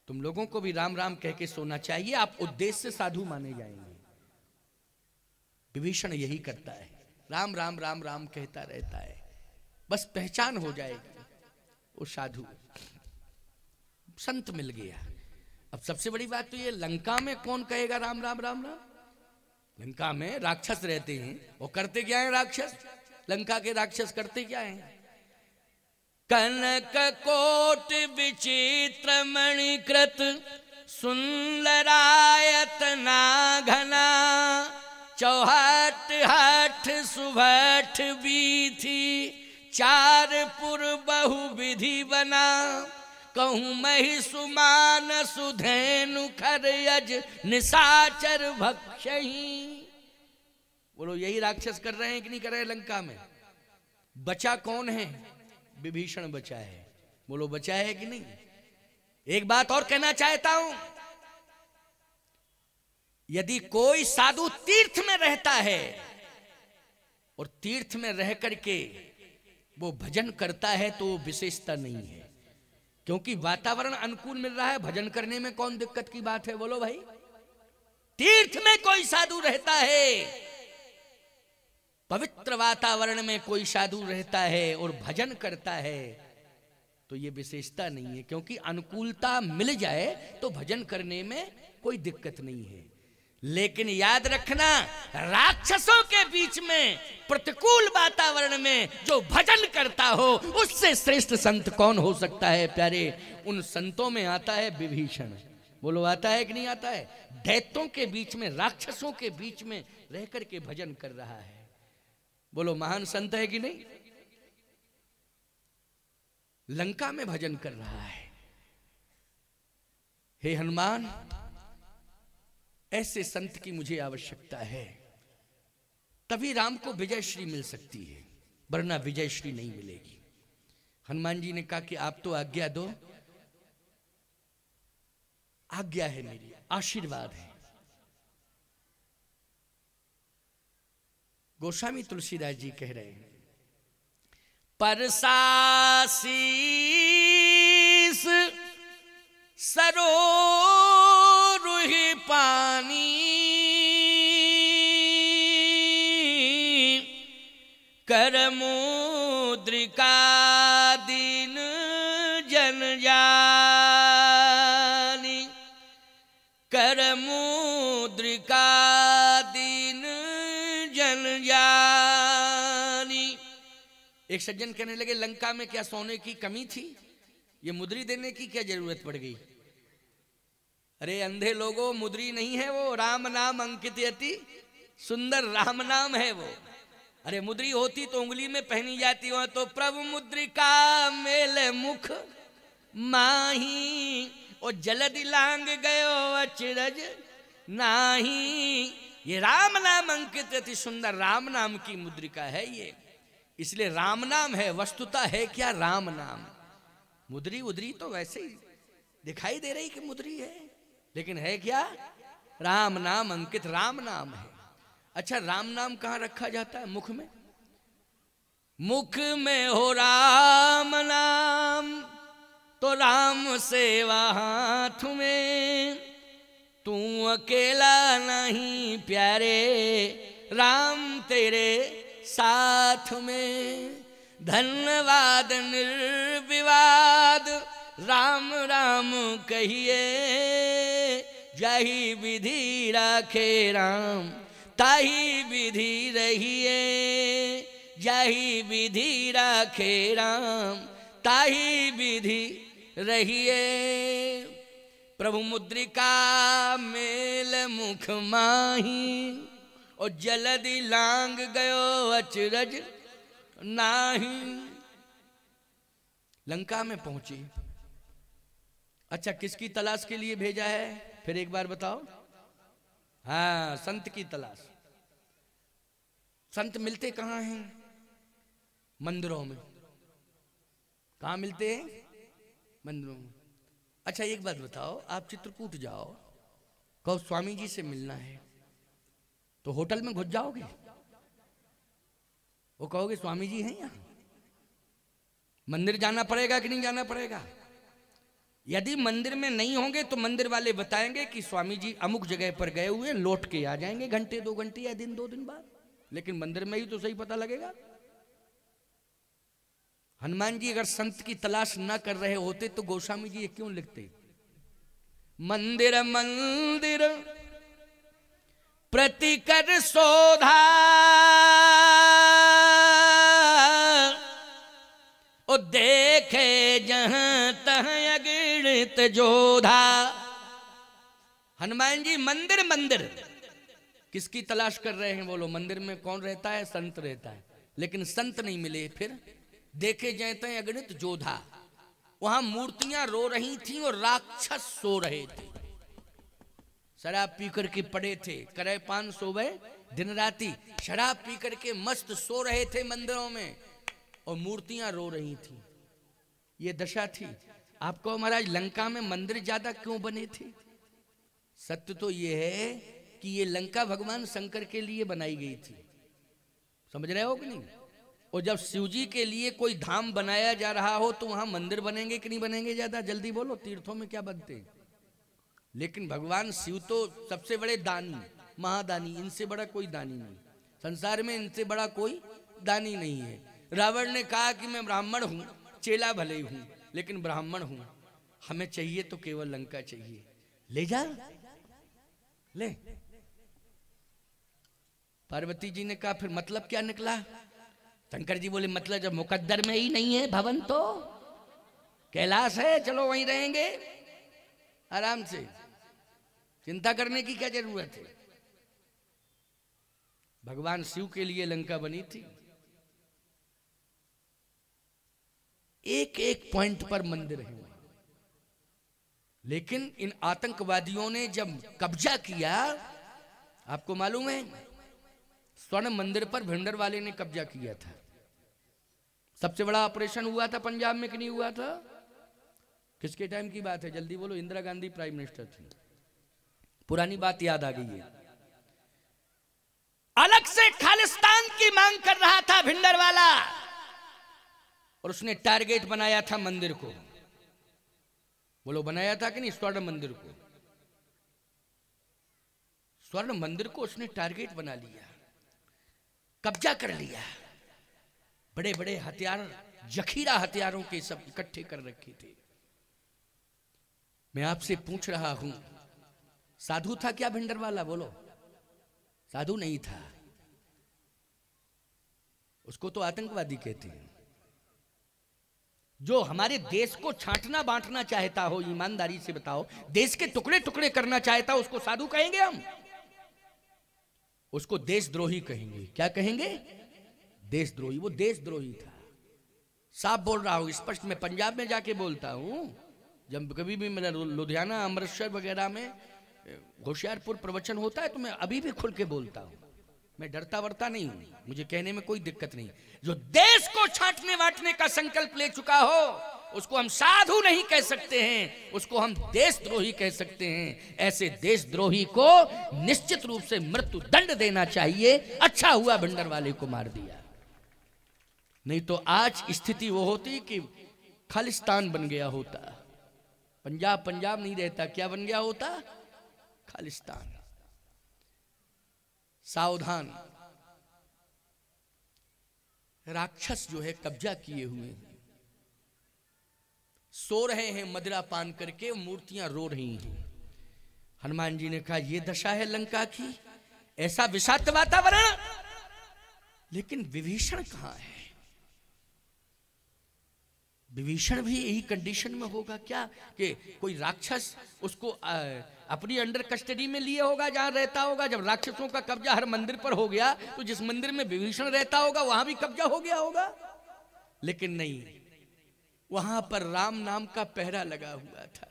तुम लोगों को भी राम राम कह के सोना चाहिए। आप उद्देश्य से साधु माने जाएंगे। विभीषण यही करता है, राम राम राम राम कहता रहता है, बस पहचान हो जाएगी वो साधु, संत मिल गया। अब सबसे बड़ी बात तो ये, लंका में कौन कहेगा राम राम राम राम? लंका में राक्षस रहते हैं। वो करते क्या है राक्षस? लंका के राक्षस करते क्या हैं? कनक कोट विचित्र मणिकृत सुंदरायतना घना, चौहट हठ सुभठ बीथी, चार पुर बहु विधि बना, कहूं मही सुमान सुधेनु खरयज निशाचर भक्षही। बोलो, यही राक्षस कर रहे हैं कि नहीं कर रहे हैं लंका में? बचा कौन है? विभीषण बचा है। बोलो, बचा है कि नहीं? एक बात और कहना चाहता हूं, यदि कोई साधु तीर्थ में रहता है और तीर्थ में रह करके वो भजन करता है तो वो विशेषता नहीं है, क्योंकि वातावरण अनुकूल मिल रहा है। भजन करने में कौन दिक्कत की बात है? बोलो भाई। तीर्थ में कोई साधु रहता है, पवित्र वातावरण में कोई साधु रहता है और भजन करता है तो ये विशेषता नहीं है, क्योंकि अनुकूलता मिल जाए तो भजन करने में कोई दिक्कत नहीं है। लेकिन याद रखना, राक्षसों के बीच में प्रतिकूल वातावरण में जो भजन करता हो, उससे श्रेष्ठ संत कौन हो सकता है प्यारे? उन संतों में आता है विभीषण। बोलो, आता है कि नहीं आता है? दैत्यों के बीच में, राक्षसों के बीच में रह करके भजन कर रहा है। बोलो, महान संत है कि नहीं? लंका में भजन कर रहा है। हे हनुमान, ऐसे संत की मुझे आवश्यकता है, तभी राम को विजय श्री मिल सकती है, वरना विजय श्री नहीं मिलेगी। हनुमान जी ने कहा कि आप तो आज्ञा दो। आज्ञा है मेरी, आशीर्वाद है। गोस्वामी तुलसीदास जी कह रहे हैं, परसासीस सरोरुहि पानी, कर मुद्रिका दीन जन जानी, कर मुद्रिका दीन जन जानी। एक सज्जन कहने लगे लंका में क्या सोने की कमी थी, ये मुद्री देने की क्या जरूरत पड़ गई। अरे अंधे लोगों, मुद्री नहीं है वो, राम नाम अंकित यति सुंदर राम नाम है वो। अरे मुद्री होती तो उंगली में पहनी जाती हो, तो प्रभु मुद्रिका मेल मुख माही, और जलदि लांग गयो अचरज नाही। ये राम नाम अंकित यति सुंदर राम नाम की मुद्रिका है ये, इसलिए राम नाम है। वस्तुता है क्या, राम नाम। मुद्री उद्री तो वैसे ही दिखाई दे रही कि मुद्री है, लेकिन है क्या, राम नाम अंकित राम नाम है। अच्छा, राम नाम कहां रखा जाता है, मुख में। मुख में हो राम नाम तो राम सेवा हाथ में, तू अकेला नहीं प्यारे राम तेरे साथ में। धन्यवाद निर्विवाद राम राम कहिए, जाहि विधि राखे राम ताहि विधि रहिए, जाहि विधि राखे राम ताहि विधि रहिए। प्रभु मुद्रिका मेल मुख माही, और जलदि लांग गयो अचरज नाही। लंका में पहुंची। अच्छा, किसकी तलाश के लिए भेजा है, फिर एक बार बताओ। हाँ, संत की तलाश। संत मिलते कहां हैं, मंदिरों में। कहां मिलते हैं, मंदिरों में। अच्छा, एक बात बताओ, आप चित्रकूट जाओ, कहो स्वामी जी से मिलना है, तो होटल में घुस जाओगे, वो कहोगे स्वामी जी हैं यहाँ। मंदिर जाना पड़ेगा कि नहीं जाना पड़ेगा। यदि मंदिर में नहीं होंगे तो मंदिर वाले बताएंगे कि स्वामी जी अमुक जगह पर गए हुए, लौट के आ जाएंगे घंटे 2 घंटे या दिन 2 दिन बाद। लेकिन मंदिर में ही तो सही पता लगेगा। हनुमान जी अगर संत की तलाश न कर रहे होते तो गोस्वामी जी ये क्यों लिखते, मंदिर मंदिर प्रतिकर शोधा, ओ देखे जहां तहां अगणित जोधा। हनुमान जी मंदिर मंदिर किसकी तलाश कर रहे हैं, बोलो। मंदिर में कौन रहता है, संत रहता है, लेकिन संत नहीं मिले। फिर देखे जाते अगणित जोधा, वहां मूर्तियां रो रही थीं और राक्षस सो रहे थे। शराब पी करके पड़े थे, करे पान सोवे दिन राती, शराब पी करके मस्त सो रहे थे मंदिरों में, और मूर्तियां रो रही थी। ये दशा थी। आपको महाराज लंका में मंदिर ज्यादा क्यों बने थे। सत्य तो ये है कि ये लंका भगवान शंकर के लिए बनाई गई थी, समझ रहे हो कि नहीं। और जब शिवजी के लिए कोई धाम बनाया जा रहा हो तो वहां मंदिर बनेंगे कि नहीं बनेंगे, ज्यादा जल्दी बोलो। तीर्थों में क्या बनते हैं, लेकिन भगवान शिव तो सबसे बड़े दानी, महादानी, इनसे बड़ा कोई दानी नहीं संसार में, इनसे बड़ा कोई दानी नहीं है। रावण ने कहा कि मैं ब्राह्मण हूं, चेला भले हूं, लेकिन ब्राह्मण हूं, हमें चाहिए तो केवल लंका चाहिए, ले जा ले। पार्वती जी ने कहा फिर मतलब क्या निकला। शंकर जी बोले मतलब जब मुकद्दर में ही नहीं है भवन, तो कैलाश है, चलो वहीं रहेंगे आराम से, चिंता करने की क्या जरूरत है। भगवान शिव के लिए लंका बनी थी। एक एक पॉइंट पर मंदिर है, लेकिन इन आतंकवादियों ने जब कब्जा किया, आपको मालूम है स्वर्ण मंदिर पर भिंडर वाले ने कब्जा किया था। सबसे बड़ा ऑपरेशन हुआ था पंजाब में कि नहीं हुआ था। किसके टाइम की बात है, जल्दी बोलो। इंदिरा गांधी प्राइम मिनिस्टर थी। पुरानी बात याद आ गई है। अलग से खालिस्तान की मांग कर रहा था भिंडर वाला, और उसने टारगेट बनाया था मंदिर को। बोलो बनाया था कि नहीं, स्वर्ण मंदिर को। स्वर्ण मंदिर को उसने टारगेट बना लिया, कब्जा कर लिया। बड़े बड़े हथियार, जखीरा हथियारों के सब इकट्ठे कर रखे थे। मैं आपसे पूछ रहा हूं, साधु था क्या भिंडरवाला? बोलो, साधु नहीं था, उसको तो आतंकवादी कहते हैं। जो हमारे देश को छांटना बांटना चाहता हो, ईमानदारी से बताओ, देश के टुकड़े टुकड़े करना चाहता हो, उसको साधु कहेंगे हम? उसको देशद्रोही कहेंगे। क्या कहेंगे? देशद्रोही। वो देशद्रोही था, साफ बोल रहा हूं, स्पष्ट। मैं पंजाब में जाके बोलता हूं, जब कभी भी मेरा लुधियाना, अमृतसर वगैरह में, होशियारपुर प्रवचन होता है, तो मैं अभी भी खुल के बोलता हूं। मैं डरता वरता नहीं हूं, मुझे कहने में कोई दिक्कत नहीं। जो देश को छांटने बांटने का संकल्प ले चुका हो, उसको हम साधु नहीं कह सकते हैं, उसको हम देशद्रोही कह सकते हैं। ऐसे देशद्रोही को निश्चित रूप से मृत्यु दंड देना चाहिए। अच्छा हुआ भिंडरवाले को मार दिया, नहीं तो आज स्थिति वो होती कि खालिस्तान बन गया होता। पंजाब पंजाब नहीं रहता, क्या बन गया होता? खालिस्तान। सावधान, राक्षस जो है कब्जा किए हुए हैं, सो रहे हैं मदिरा पान करके, मूर्तियां रो रही हैं। हनुमान जी ने कहा यह दशा है लंका की, ऐसा विषाक्त वातावरण, लेकिन विभीषण कहां है? विभीषण भी यही कंडीशन में होगा क्या कि कोई राक्षस उसको अपनी अंडर कस्टडी में लिए होगा जहां रहता होगा? जब राक्षसों का कब्जा हर मंदिर पर हो गया, तो जिस मंदिर में विभीषण रहता होगा वहां भी कब्जा हो गया होगा। लेकिन नहीं, वहां पर राम नाम का पहरा लगा हुआ था।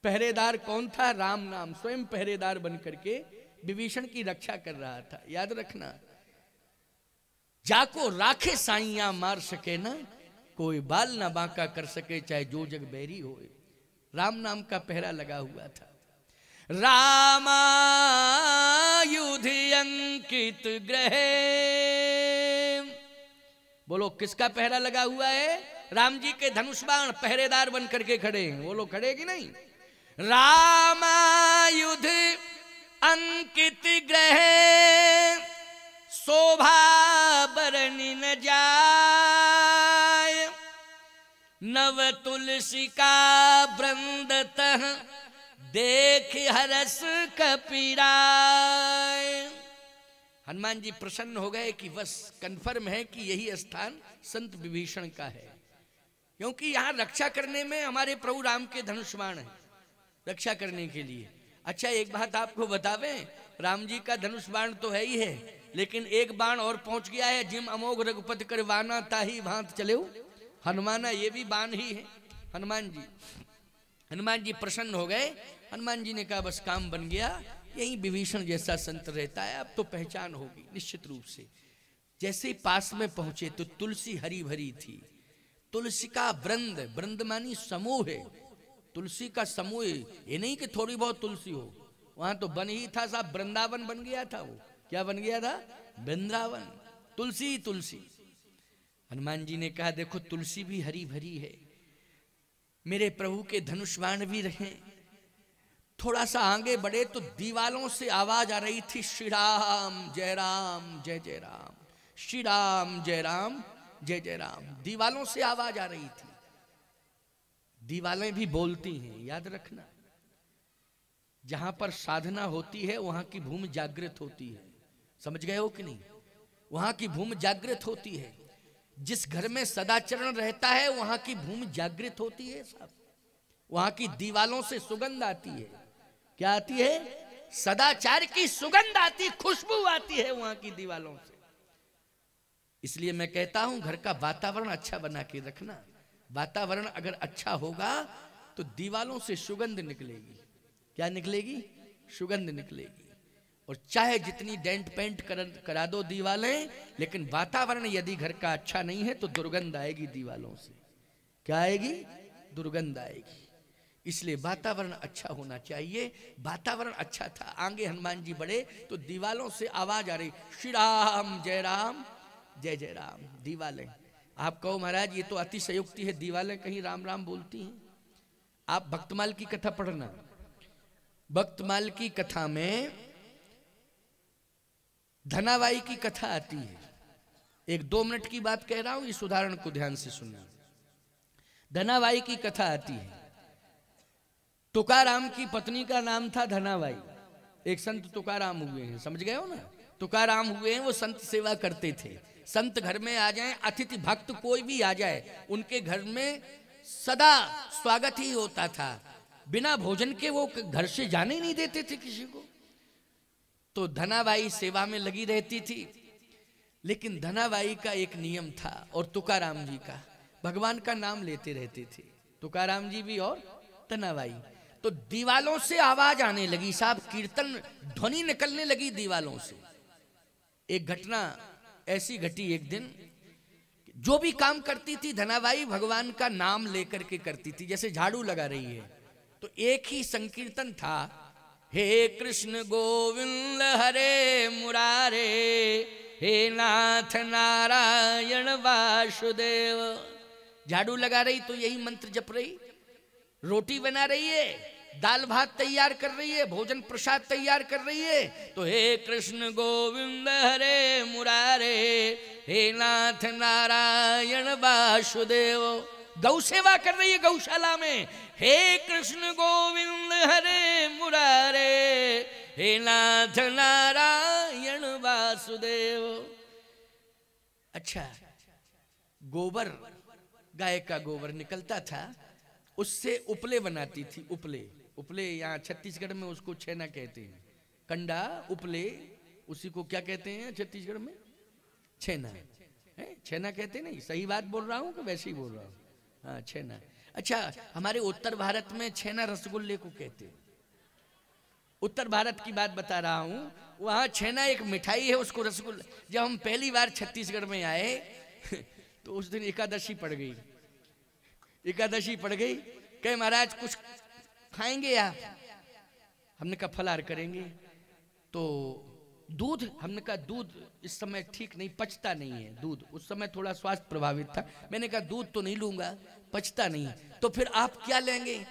पहरेदार कौन था? राम नाम, स्वयं पहरेदार बन करके विभीषण की रक्षा कर रहा था। याद रखना, जाको राखे साइया मार सके ना, कोई बाल ना बांका कर सके, चाहे जो जग बैरी होए। राम नाम का पहरा लगा हुआ था। रामायुध अंकित ग्रह, बोलो किसका पहरा लगा हुआ है? राम जी के धनुष बाण पहरेदार बन करके खड़े हैं। बोलो खड़े कि नहीं? रामायुध अंकित ग्रह, शोभा बरनि न जाय, नव तुलसी का वृंद तह, देख हरस कपीराय। हनुमान जी प्रसन्न हो गए कि बस कंफर्म है कि यही स्थान संत विभीषण का है, क्योंकि यहां रक्षा करने में हमारे प्रभु राम के धनुष बाण है, रक्षा करने के लिए। अच्छा एक बात आपको बतावें, राम जी का धनुष बाण तो है ही है, लेकिन एक बाण और पहुंच गया है। जिम अमोघ रघुपति कर वाना, ताही भांत चले हनुमाना, ये भी बाण ही है। हनुमान जी प्रसन्न हो गए। हनुमान जी ने कहा बस काम बन गया, यही विभीषण जैसा संत रहता है, अब तो पहचान होगी निश्चित रूप से। जैसे ही पास में पहुंचे तो तुलसी हरी भरी थी। तुलसी का वृंद, वृंद मानी समूह है, तुलसी का समूह, ये नहीं कि थोड़ी बहुत तुलसी हो, वहां तो बन ही था साहब, वृंदावन बन गया था। वो क्या बन गया था? वृंदावन। तुलसी तुलसी। हनुमान जी ने कहा देखो तुलसी भी हरी भरी है, मेरे प्रभु के धनुष बाण भी रहे। थोड़ा सा आगे बढ़े तो दीवालों से आवाज आ रही थी, श्री राम जय राम जय जय राम, श्री राम जय राम जय जय राम। दीवालों से आवाज आ रही थी। दीवालें भी बोलती हैं, याद रखना। जहां पर साधना होती है वहां की भूमि जागृत होती है, समझ गए हो कि नहीं? वहां की भूमि जागृत होती है। जिस घर में सदाचरण रहता है वहां की भूमि जागृत होती है साहब। वहां की दीवालों से सुगंध आती है। क्या आती है? सदाचार की सुगंध आती, खुशबू आती है वहां की दीवालों से। इसलिए मैं कहता हूं घर का वातावरण अच्छा बना के रखना। वातावरण अगर अच्छा होगा तो दीवालों से सुगंध निकलेगी। क्या निकलेगी? सुगंध निकलेगी। और चाहे जितनी डेंट पेंट करा दो दीवालें, लेकिन वातावरण यदि घर का अच्छा नहीं है तो दुर्गंध आएगी दीवालों से। क्या आएगी? दुर्गंध आएगी। इसलिए वातावरण अच्छा होना चाहिए। वातावरण अच्छा था। आगे हनुमान जी बढ़े तो दीवालों से आवाज आ रही, श्री राम जय जय राम। दीवालें, आप कहो महाराज ये तो अतिशयोक्ति है, दीवालें कहीं राम राम बोलती हैं? आप भक्तमाल की कथा पढ़ना। भक्तमाल की कथा में धनाबाई की कथा आती है। एक 2 मिनट की बात कह रहा हूं, इस उदाहरण को ध्यान से सुनना। धनाबाई की कथा आती है। तुकाराम की पत्नी का नाम था धनाबाई। एक संत तुकाराम हुए हैं, समझ गए हो ना? तुकाराम हुए हैं, वो संत सेवा करते थे। संत घर में आ जाएं, अतिथि भक्त कोई भी आ जाए, उनके घर में सदा स्वागत ही होता था। बिना भोजन के वो घर से जाने नहीं देते थे किसी को। तो धनाबाई सेवा में लगी रहती थी। लेकिन धनाबाई का एक नियम था और तुकाराम जी का, भगवान का नाम लेते रहते थे तुकाराम जी भी और धनाबाई। तो दीवालों से आवाज आने लगी, साहब कीर्तन ध्वनि निकलने लगी दीवालों से। एक घटना ऐसी घटी एक दिन, जो भी काम करती थी धनाबाई भगवान का नाम लेकर के करती थी। जैसे झाड़ू लगा रही है तो एक ही संकीर्तन था, हे कृष्ण गोविंद हरे मुरारे, हे नाथ नारायण वासुदेव। झाड़ू लगा रही तो यही मंत्र जप रही, रोटी बना रही है, दाल भात तैयार कर रही है, भोजन प्रसाद तैयार कर रही है, तो हे कृष्ण गोविंद हरे मुरारे, हे नाथ नारायण वासुदेव। गौ सेवा कर रही है गौशाला में, हे कृष्ण गोविंद हरे मुरारे, हे नाथ नारायण वासुदेव। अच्छा, गोबर, गाय का गोबर निकलता था, उससे उपले बनाती थी। उपले, उपले यहाँ छत्तीसगढ़ में उसको छेना कहते हैं। कंडा उपले, उसी को क्या कहते हैं छत्तीसगढ़ में? छेना है। छेना कहते हैं नहीं? सही बात बोल रहा हूँ कि वैसे ही बोल रहा हूँ? हाँ, छेना। अच्छा, हमारे उत्तर भारत में छेना रसगुल्ले को कहते हैं। उत्तर भारत की बात बता रहा हूँ, वहाँ छेना एक मिठाई है, उसको रसगुल्ला। जब हम पहली बार छत्तीसगढ़ में आए तो उस दिन एकादशी पड़ गई। एकादशी पड़ गई, कहे महाराज कुछ खाएंगे आप? हमने कहा फलाहार करेंगे। तो दूध, हमने कहा दूध इस समय ठीक नहीं, पचता नहीं है दूध। उस समय थोड़ा स्वास्थ्य प्रभावित था। मैंने कहा दूध तो नहीं लूंगा, पचता नहीं। तो फिर आप क्या लेंगे?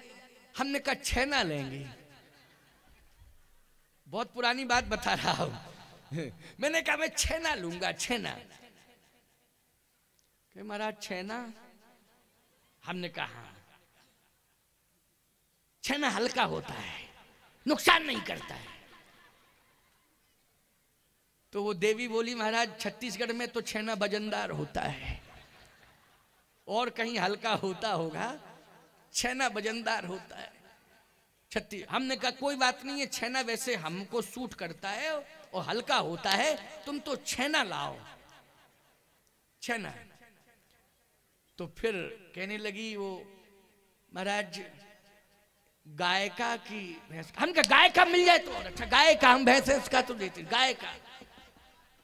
हमने कहा छेना लेंगे। बहुत पुरानी बात बता रहा हूं। मैंने कहा मैं छेना लूंगा, छेना। कहे महाराज छेना? हमने कहा हाँ, छेना हल्का होता है, नुकसान नहीं करता है। तो वो देवी बोली महाराज छत्तीसगढ़ में तो छेना वजनदार होता है, और कहीं हल्का होता होगा, छेना वजनदार होता है। हमने कहा कोई बात नहीं है, छेना वैसे हमको सूट करता है और हल्का होता है, तुम तो छेना लाओ, छेना। तो फिर कहने लगी वो महाराज गाय का की भैंस? हम कहा गाय का मिल जाए तो अच्छा, गाय का, हम भैंस का तो देते, गाय का,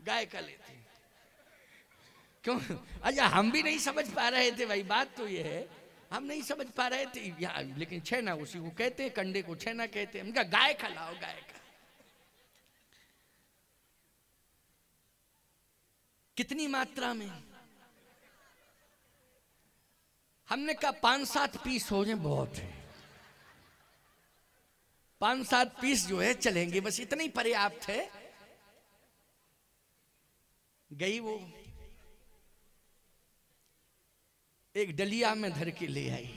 गाय का लेते। क्यों? अच्छा, हम भी नहीं समझ पा रहे थे भाई, बात तो ये है, हम नहीं समझ पा रहे थे यहाँ। लेकिन छेना उसी को कहते हैं, कंडे को छेना कहते हैं। हम कहा गाय का लाओ, गाय का। कितनी मात्रा में? हमने कहा 5-7 पीस हो जाए बहुत है, 5-7 पीस जो है चलेंगे, बस इतना ही पर्याप्त है। गई वो, एक डलिया में धर के ले आई।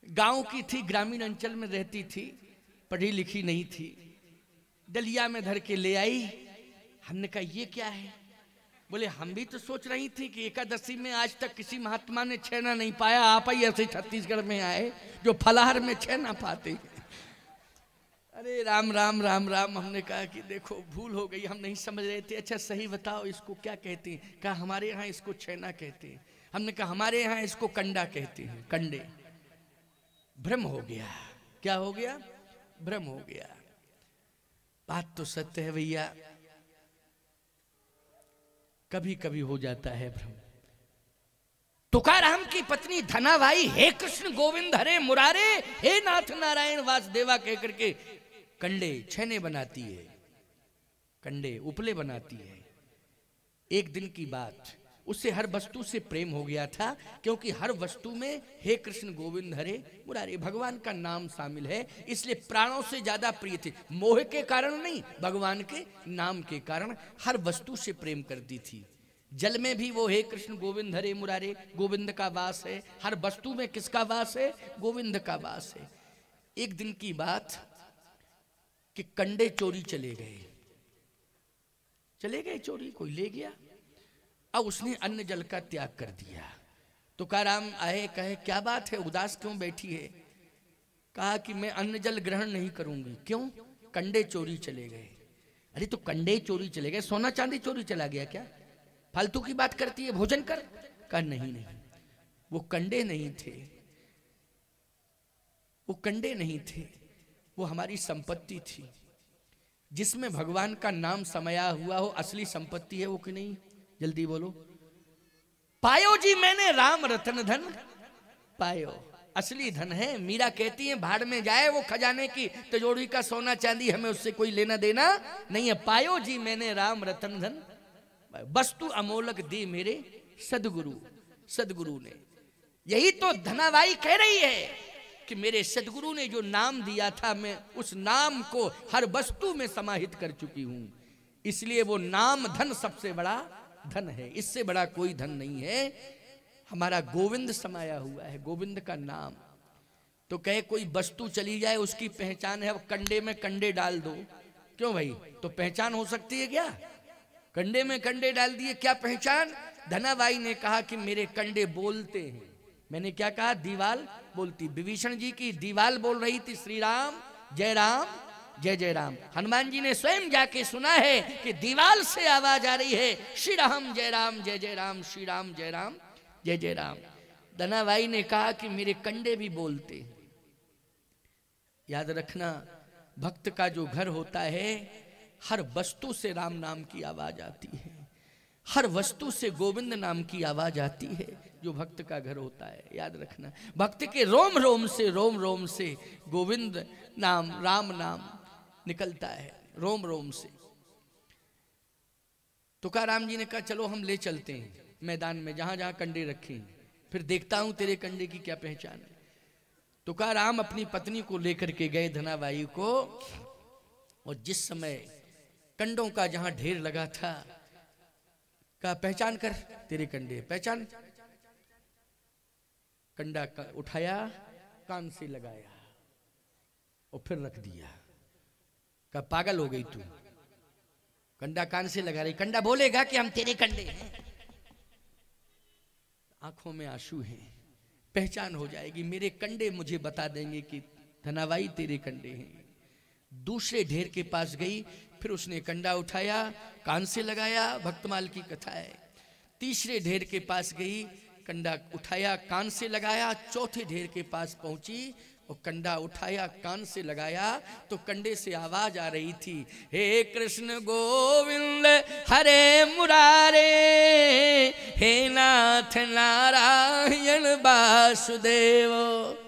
गांव की थी, ग्रामीण अंचल में रहती थी, पढ़ी लिखी नहीं थी। डलिया में धर के ले आई। हमने कहा ये क्या है? बोले हम भी तो सोच रही थी कि एकादशी में आज तक किसी महात्मा ने छेना नहीं पाया, आप ही ऐसे छत्तीसगढ़ में आए जो फलाहार में छेना पाते। अरे राम राम राम राम। हमने कहा कि देखो भूल हो गई, हम नहीं समझ रहे थे। अच्छा सही बताओ इसको क्या कहते हैं? कहा हमारे यहाँ इसको छेना कहते हैं। हमने कहा हमारे यहाँ इसको कंडा कहते हैं, कंडे। भ्रम हो गया। क्या हो गया? भ्रम हो गया। बात तो सत्य है भैया, कभी कभी हो जाता है भ्रम। तुकाराम की पत्नी धनाबाई हे कृष्ण गोविंद हरे मुरारे, हे नाथ नारायण वासुदेवा कह करके कंडे छेने बनाती है, कंडे उपले बनाती है। एक दिन की बात, उससे हर वस्तु से प्रेम हो गया था, क्योंकि हर वस्तु में हे कृष्ण गोविंद हरे मुरारे भगवान का नाम शामिल है, इसलिए प्राणों से ज्यादा प्रिय थे। मोह के कारण नहीं, भगवान के नाम के कारण हर वस्तु से प्रेम करती थी। जल में भी वो हे कृष्ण गोविंद हरे मुरारे, गोविंद का वास है। हर वस्तु में किसका वास है? गोविंद का वास है। एक दिन की बात कि कंडे चोरी चले गए चोरी, कोई ले गया। अब उसने अन्न जल का त्याग कर दिया। तुकाराम आए, कहे क्या बात है, उदास क्यों बैठी है? कहा कि मैं अन्न जल ग्रहण नहीं करूंगी। क्यों? कंडे चोरी चले गए। अरे तो कंडे चोरी चले गए, सोना चांदी चोरी चला गया क्या? फालतू की बात करती है, भोजन कर। कहा नहीं, वो कंडे नहीं थे, वो कंडे नहीं थे, वो हमारी संपत्ति थी जिसमें भगवान का नाम समाया हुआ हो। असली संपत्ति है वो कि नहीं? जल्दी बोलो। पायो जी मैंने राम रतन धन पायो, असली धन है। मीरा कहती है भाड़ में जाए वो खजाने की तिजोरी का सोना चांदी, हमें उससे कोई लेना देना नहीं है। पायो जी मैंने राम रतन धन, वस्तु अमोलक दी मेरे सदगुरु ने। यही तो धनाबाई कह रही है कि मेरे सदगुरु ने जो नाम दिया था, मैं उस नाम को हर वस्तु में समाहित कर चुकी हूं। इसलिए वो नाम धन सबसे बड़ा धन है, इससे बड़ा कोई धन नहीं है। हमारा गोविंद समाया हुआ है, गोविंद का नाम। तो कहे कोई वस्तु चली जाए उसकी पहचान है, अब कंडे में कंडे डाल दो। क्यों भाई, तो पहचान हो सकती है क्या? कंडे में कंडे डाल दिए, क्या पहचान? धनाबाई ने कहा कि मेरे कंडे बोलते हैं। मैंने क्या कहा? दीवाल बोलती। विभीषण जी की दीवाल बोल रही थी श्री राम जय राम। हनुमान जी ने स्वयं जाके सुना है कि दीवाल से आवाज आ रही है श्री राम जय राम, श्री राम जय राम। धनाबाई ने कहा कि मेरे कंडे भी बोलते। याद रखना, भक्त का जो घर होता है, हर वस्तु से राम नाम की आवाज आती है, हर वस्तु से गोविंद नाम की आवाज आती है जो भक्त का घर होता है। याद रखना, भक्त के रोम रोम से गोविंद नाम, राम नाम निकलता है, रोम रोम से। तुकाराम जी ने कहा चलो हम ले चलते हैं मैदान में, जहां जहां कंडे रखे हैं, फिर देखता हूं तेरे कंडे की क्या पहचान है। तुकाराम अपनी पत्नी को लेकर के गए धनाबाई को, और जिस समय कंडों का जहां ढेर लगा था, कहा पहचान कर तेरे कंडे, पहचान। कंडा उठाया, कान से लगाया और फिर रख दिया। कहा पागल हो गई तू, कंडा कान से लगा रही, कंडा बोलेगा कि हम तेरे कंडे हैं। आंखों में आंसू हैं, पहचान हो जाएगी, मेरे कंडे मुझे बता देंगे कि धनाबाई तेरे कंडे हैं। दूसरे ढेर के पास गई, फिर उसने कंडा उठाया, कान से लगाया, भक्तमाल की कथा है। तीसरे ढेर के पास गई, कंडा उठाया, कान से लगाया। चौथे ढेर के पास पहुंची और कंडा उठाया, कान से लगाया, तो कंडे से आवाज आ रही थी, हे कृष्ण गोविंद हरे मुरारे, हे नाथ नारायण वासुदेव।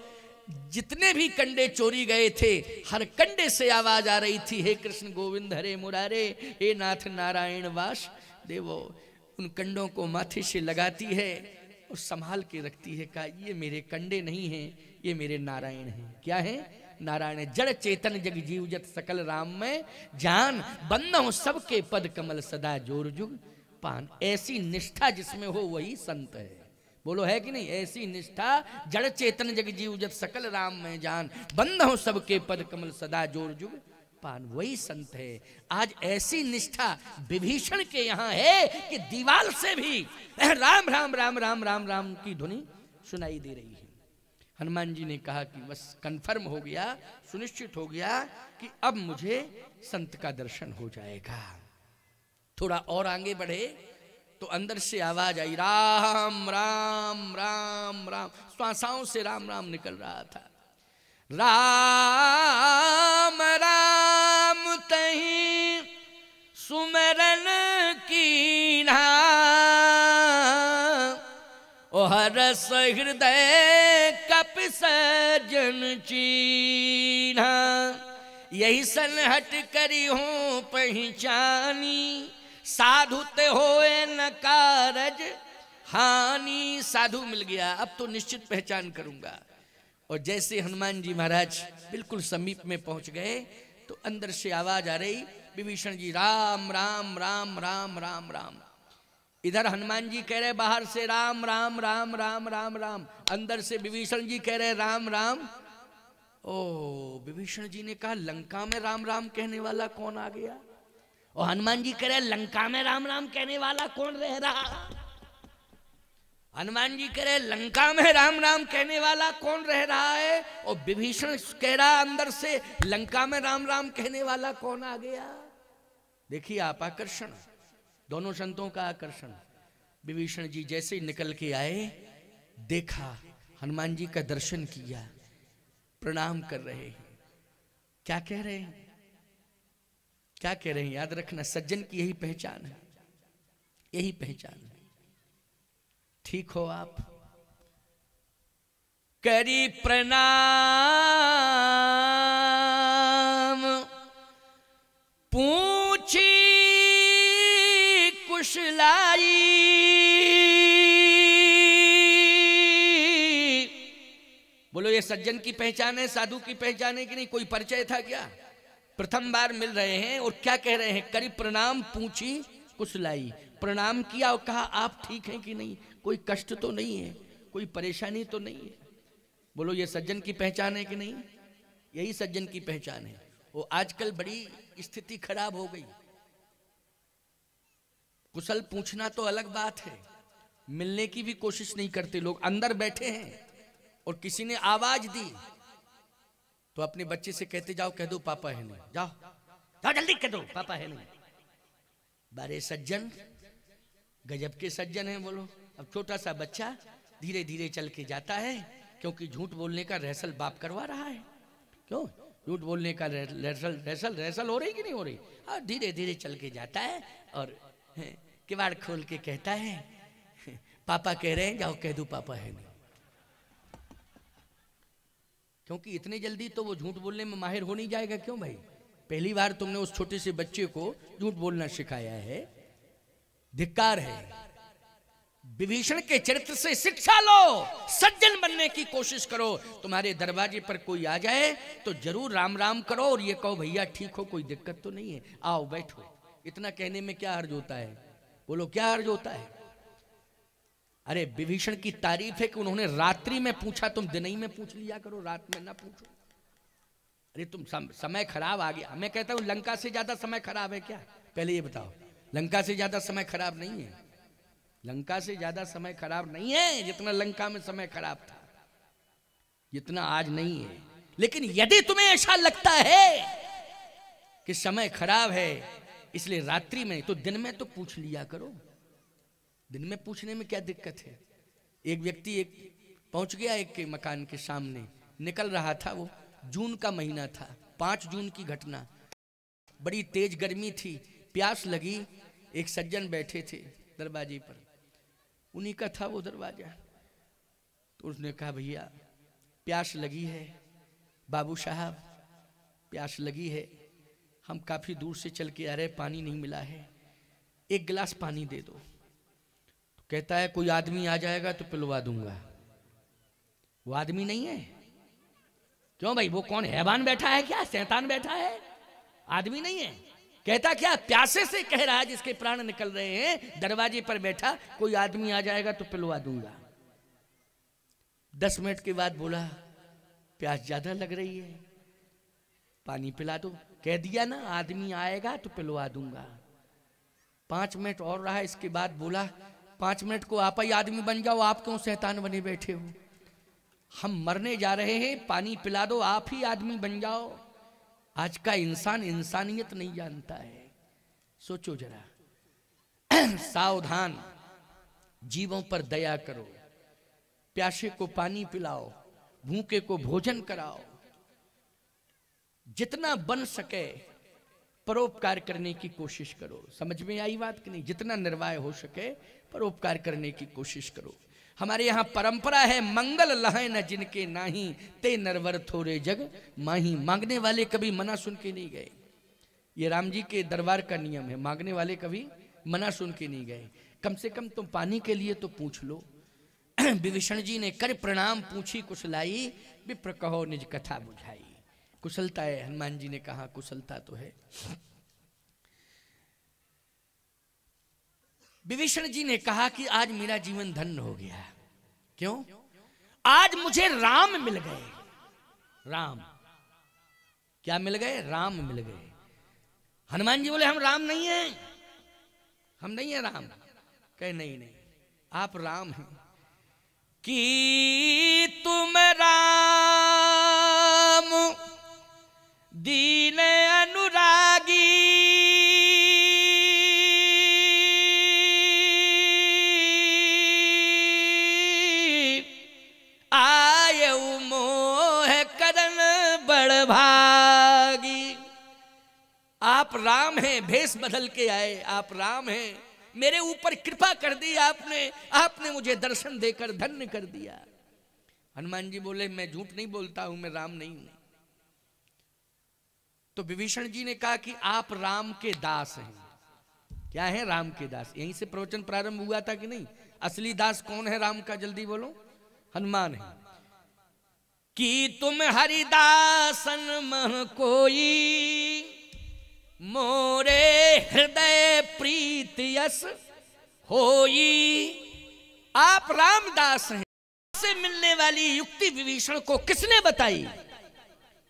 जितने भी कंडे चोरी गए थे, हर कंडे से आवाज आ रही थी, हे कृष्ण गोविंद हरे मुरारे, हे नाथ नारायण वासुदेव। उन कंडों को माथे से लगाती है और संभाल के रखती है। कहा ये मेरे कंडे नहीं हैं, ये मेरे नारायण हैं। क्या है? नारायण है। जड़ चेतन जग जीव जत सकल राम में जान, बंदो सबके पद कमल सदा जोर जुग पान। ऐसी निष्ठा जिसमें हो वही संत है। बोलो है कि नहीं? ऐसी निष्ठा, जड़ चेतन जग जीव जत सकल राम में जान, बंदो सबके पद कमल सदा जोर जुग पान, वही संत है। आज ऐसी निष्ठा विभीषण के यहाँ है कि दीवाल से भी राम राम राम राम राम राम की ध्वनि सुनाई दे रही है। हनुमान जी ने कहा कि बस कंफर्म हो गया, सुनिश्चित हो गया कि अब मुझे संत का दर्शन हो जाएगा। थोड़ा और आगे बढ़े तो अंदर से आवाज आई, राम राम राम राम। श्वासाओं से राम राम निकल रहा था। राम राम तहीं सुमरन कीन्हा, ओ हरस हृदय कप सजन चीन्हा। यही सनहट करी हो पहचानी, साधु ते होए न कारज हानि साधु मिल गया, अब तो निश्चित पहचान करूंगा। और जैसे हनुमान जी महाराज बिल्कुल समीप में पहुंच गए तो अंदर से आवाज आ रही, विभीषण जी राम राम राम राम राम राम। इधर हनुमान जी कह रहे बाहर से राम राम राम राम राम राम, अंदर से विभीषण जी कह रहे राम राम। ओ विभीषण जी ने कहा लंका में राम राम कहने वाला कौन आ गया? और हनुमान जी कह रहे लंका में राम राम कहने वाला कौन रह रहा? हनुमान जी कह रहे लंका में राम राम कहने वाला कौन रह रहा है? और विभीषण कह रहा अंदर से लंका में राम राम कहने वाला कौन आ गया? देखिए आप आकर्षण, दोनों संतों का आकर्षण। विभीषण जी जैसे ही निकल के आए, देखा हनुमान जी का दर्शन किया, प्रणाम कर रहे हैं। क्या कह रहे हैं? क्या कह रहे हैं? याद रखना, सज्जन की यही पहचान है, यही पहचान है। ठीक हो आप? करी प्रणाम पूछी कुशलाई, बोलो ये सज्जन की पहचान है, साधु की पहचान है कि नहीं? कोई परिचय था क्या? प्रथम बार मिल रहे हैं और क्या कह रहे हैं? करी प्रणाम पूछी कुशलाई। प्रणाम किया और कहा आप ठीक हैं कि नहीं, कोई कष्ट तो नहीं है, कोई परेशानी तो नहीं है? बोलो ये सज्जन की पहचान है कि नहीं? यही सज्जन की पहचान है। वो आजकल बड़ी स्थिति खराब हो गई। कुशल पूछना तो अलग बात है, मिलने की भी कोशिश नहीं करते लोग। अंदर बैठे हैं और किसी ने आवाज दी तो अपने बच्चे से कहते जाओ कह दो पापा है नहीं, जाओ जाओ जल्दी कह दो पापा है नहीं। बड़े सज्जन, गजब के सज्जन हैं। बोलो अब छोटा सा बच्चा धीरे धीरे चल के जाता है, क्योंकि झूठ बोलने का रिहर्सल बाप करवा रहा है। क्यों झूठ बोलने का रिहर्सल हो रही कि नहीं हो रही? और धीरे धीरे चल के जाता है और किवाड़ खोल के कहता है पापा कह रहे हैं जाओ कह दो पापा है नहीं। क्योंकि इतने जल्दी तो वो झूठ बोलने में माहिर हो नहीं जाएगा। क्यों भाई? पहली बार तुमने उस छोटे से बच्चे को झूठ बोलना सिखाया है, धिक्कार है। विभीषण के चरित्र से शिक्षा लो, सज्जन बनने की कोशिश करो। तुम्हारे दरवाजे पर कोई आ जाए तो जरूर राम राम करो और ये कहो भैया ठीक हो, कोई दिक्कत तो नहीं है, आओ बैठो। इतना कहने में क्या हर्ज होता है? बोलो क्या हर्ज होता है? अरे विभीषण की तारीफ है कि उन्होंने रात्रि में पूछा, तुम दिन ही में पूछ लिया करो, रात में ना पूछो। अरे तुम समय खराब आ गया। मैं कहता हूं लंका से ज्यादा समय खराब है क्या? पहले ये बताओ, लंका से ज्यादा समय खराब नहीं है। लंका से ज्यादा समय खराब नहीं है। जितना लंका में समय खराब था जितना आज नहीं है। लेकिन यदि तुम्हें ऐसा लगता है कि समय खराब है इसलिए रात्रि में, तो दिन में तो पूछ लिया करो। दिन में पूछने में क्या दिक्कत है? एक व्यक्ति एक पहुंच गया एक के मकान के सामने, निकल रहा था, वो जून का महीना था, 5 जून की घटना, बड़ी तेज गर्मी थी, प्यास लगी। एक सज्जन बैठे थे दरवाजे पर, उन्हीं का था वो दरवाजा। तो उसने कहा भैया प्यास लगी है, बाबू साहब प्यास लगी है, हम काफी दूर से चल के आ रहे, पानी नहीं मिला है, एक गिलास पानी दे दो। तो कहता है कोई आदमी आ जाएगा तो पिलवा दूंगा। वो आदमी नहीं है। क्यों भाई? वो कौन हैवान बैठा है क्या? शैतान बैठा है? आदमी नहीं है। कहता क्या? प्यासे से कह रहा है जिसके प्राण निकल रहे हैं, दरवाजे पर बैठा, कोई आदमी आ जाएगा तो पिलवा दूंगा। 10 मिनट के बाद बोला प्यास ज्यादा लग रही है, पानी पिला दो। कह दिया ना आदमी आएगा तो पिलवा दूंगा। 5 मिनट और रहा, इसके बाद बोला 5 मिनट को आप ही आदमी बन जाओ, आप क्यों शैतान बने बैठे हो? हम मरने जा रहे हैं, पानी पिला दो, आप ही आदमी बन जाओ। आज का इंसान इंसानियत नहीं जानता है। सोचो जरा। सावधान, जीवों पर दया करो, प्यासे को पानी पिलाओ, भूखे को भोजन कराओ, जितना बन सके परोपकार करने की कोशिश करो। समझ में आई बात कि नहीं? जितना निर्वाह हो सके परोपकार करने की कोशिश करो। हमारे यहाँ परंपरा है मंगल लहे न जिनके नाही, ते नरवर थोड़े जग माही। मांगने वाले कभी मना सुन के नहीं गए। ये राम जी के दरबार का नियम है, मांगने वाले कभी मना सुन के नहीं गए। कम से कम तुम पानी के लिए तो पूछ लो। विभीषण जी ने कर प्रणाम पूछी कुशलाई, विप्र कहो निज कथा बुझाई। कुशलता है, हनुमान जी ने कहा कुशलता तो है। विभीषण जी ने कहा कि आज मेरा जीवन धन्य हो गया। क्यों? आज मुझे राम मिल गए। राम क्या मिल गए? राम मिल गए। हनुमान जी बोले हम राम नहीं हैं, हम नहीं है राम। कहे नहीं नहीं, आप राम हैं। कि तुम राम दीन अनुरागी, आयऊ मोह करन बड़ भागी। आप राम हैं, भेष बदल के आए, आप राम हैं, मेरे ऊपर कृपा कर दी आपने, आपने मुझे दर्शन देकर धन्य कर दिया। हनुमान जी बोले मैं झूठ नहीं बोलता हूं, मैं राम नहीं हूं। तो विभीषण जी ने कहा कि आप राम के दास हैं। क्या है? राम के दास। यहीं से प्रवचन प्रारंभ हुआ था कि नहीं? असली दास कौन है राम का? जल्दी बोलो। हनुमान है। कि तुम हरिदासन मह कोई, मोरे हृदय प्रीति यस होई। आप रामदास हैं। से मिलने वाली युक्ति विभीषण को किसने बताई?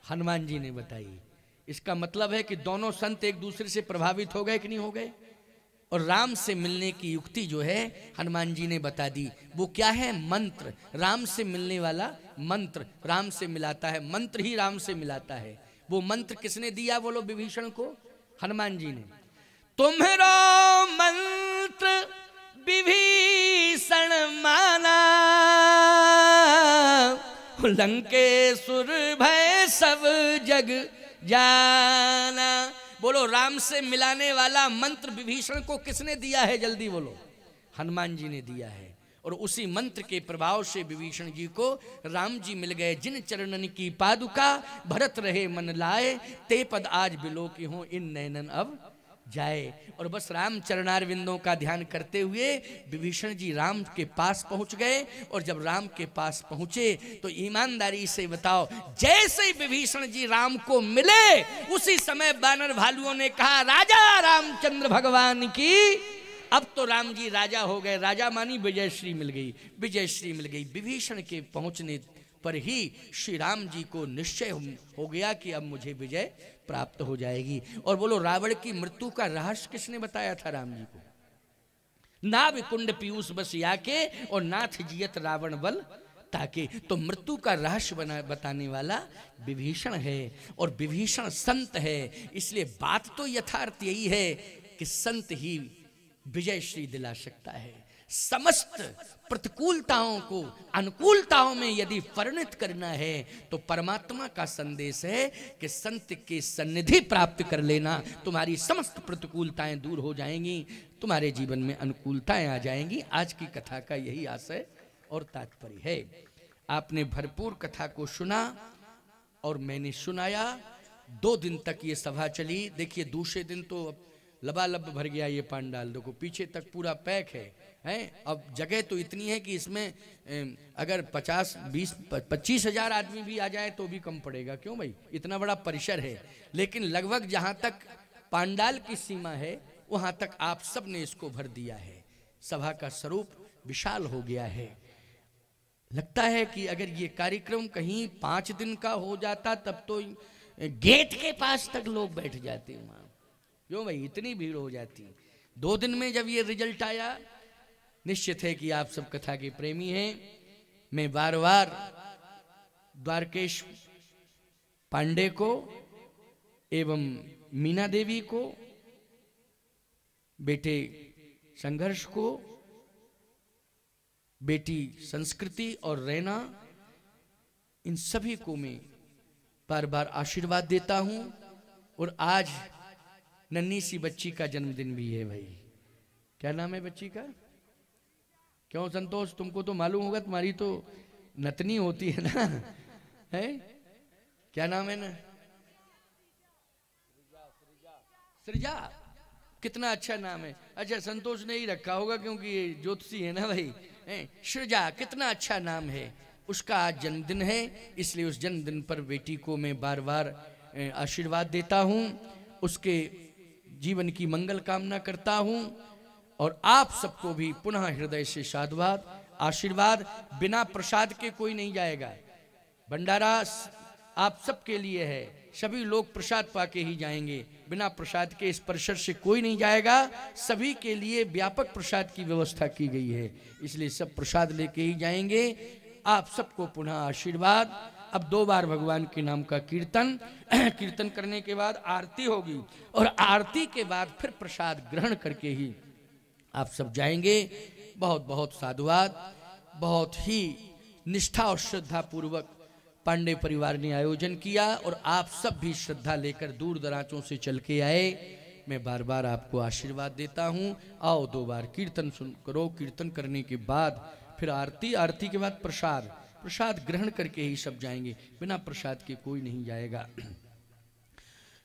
हनुमान जी ने बताई। इसका मतलब है कि दोनों संत एक दूसरे से प्रभावित हो गए कि नहीं हो गए? और राम से मिलने की युक्ति जो है हनुमान जी ने बता दी। वो क्या है? मंत्र। राम से मिलने वाला मंत्र राम से मिलाता है, मंत्र ही राम से मिलाता है। वो मंत्र किसने दिया बोलो विभीषण को? हनुमान जी ने। तुम्हारो मंत्र विभीषण माना, लंकेशुर भय सब जग जाना। बोलो राम से मिलाने वाला मंत्र विभीषण को किसने दिया है? जल्दी बोलो। हनुमान जी ने दिया है। और उसी मंत्र के प्रभाव से विभीषण जी को राम जी मिल गए। जिन चरणन की पादुका भरत रहे मन लाए, ते पद आज बिलो की हो इन नैनन अब जाए। और बस राम चरणारविंदों का ध्यान करते हुए विभीषण जी राम के पास पहुंच गए। और जब राम के पास पहुंचे तो ईमानदारी से बताओ, जैसे ही विभीषण जी राम को मिले उसी समय बानर भालुओं ने कहा राजा रामचंद्र भगवान की। अब तो राम जी राजा हो गए। राजा मानी विजयश्री मिल गई, विजयश्री मिल गई। विभीषण के पहुंचने पर ही श्री राम जी को निश्चय हो गया कि अब मुझे विजय प्राप्त हो जाएगी। और बोलो रावण की मृत्यु का रहस्य किसने बताया था राम जी को? नाभ कुंड पीयूष बस याके और नाथ जियत रावण बल ताके। तो मृत्यु का रहस्य बताने वाला विभीषण है। और विभीषण संत है। इसलिए बात तो यथार्थ यही है कि संत ही विजय श्री दिला सकता है। समस्त प्रतिकूलताओं को अनुकूलताओं में यदि परिणत करना है तो परमात्मा का संदेश है कि संत के सन्निधि प्राप्त कर लेना, तुम्हारी समस्त प्रतिकूलताएं दूर हो जाएंगी, तुम्हारे जीवन में अनुकूलताएं आ जाएंगी। आज की कथा का यही आशय और तात्पर्य है। आपने भरपूर कथा को सुना और मैंने सुनाया। 2 दिन तक ये सभा चली। देखिए दूसरे दिन तो लबालब भर गया ये पांडाल। देखो पीछे तक पूरा पैक है, हैं? अब जगह तो इतनी है कि इसमें अगर 50-20-25 हजार आदमी भी आ जाए तो भी कम पड़ेगा। क्यों भाई? इतना बड़ा परिसर है। लेकिन लगभग जहां तक पांडाल की सीमा है वहां तक आप सब ने इसको भर दिया है। सभा का स्वरूप विशाल हो गया है। लगता है कि अगर ये कार्यक्रम कहीं 5 दिन का हो जाता तब तो गेट के पास तक लोग बैठ जाते वहां। क्यों भाई? इतनी भीड़ हो जाती। 2 दिन में जब ये रिजल्ट आया, निश्चित है कि आप सब कथा के प्रेमी हैं। मैं बार बार द्वारकेश पांडे को एवं मीना देवी को, बेटे संघर्ष को, बेटी संस्कृति और रैना, इन सभी को मैं बार बार आशीर्वाद देता हूं। और आज नन्ही सी बच्ची का जन्मदिन भी है भाई। क्या नाम है बच्ची का? क्यों संतोष, तुमको तो मालूम होगा, तुम्हारी तो नतनी होती है ना, है? क्या नाम है ना? सृजा। कितना अच्छा नाम है। अच्छा, संतोष ने ही रखा होगा क्योंकि ये ज्योतिषी है ना भाई। सृजा कितना अच्छा नाम है। उसका आज जन्मदिन है, इसलिए उस जन्मदिन पर बेटी को मैं बार बार आशीर्वाद देता हूँ, उसके जीवन की मंगल कामना करता हूँ। और आप सबको भी पुनः हृदय से साधुवाद आशीर्वाद। बिना प्रसाद के कोई नहीं जाएगा। भंडारा आप सबके लिए है, सभी लोग प्रसाद पाके ही जाएंगे। बिना प्रसाद के इस परिसर से कोई नहीं जाएगा। सभी के लिए व्यापक प्रसाद की व्यवस्था की गई है, इसलिए सब प्रसाद लेके ही जाएंगे। आप सबको पुनः आशीर्वाद। अब 2 बार भगवान के नाम का कीर्तन कीर्तन करने के बाद आरती होगी, और आरती के बाद फिर प्रसाद ग्रहण करके ही आप सब जाएंगे। बहुत बहुत साधुवाद। बहुत ही निष्ठा और श्रद्धा पूर्वक पांडे परिवार ने आयोजन किया, और आप सब भी श्रद्धा लेकर दूर दराजों से चल के आए। मैं बार बार आपको आशीर्वाद देता हूँ। आओ 2 बार कीर्तन सुन करो। कीर्तन करने के बाद फिर आरती, आरती के बाद प्रसाद, प्रसाद ग्रहण करके ही सब जाएंगे। बिना प्रसाद के कोई नहीं जाएगा।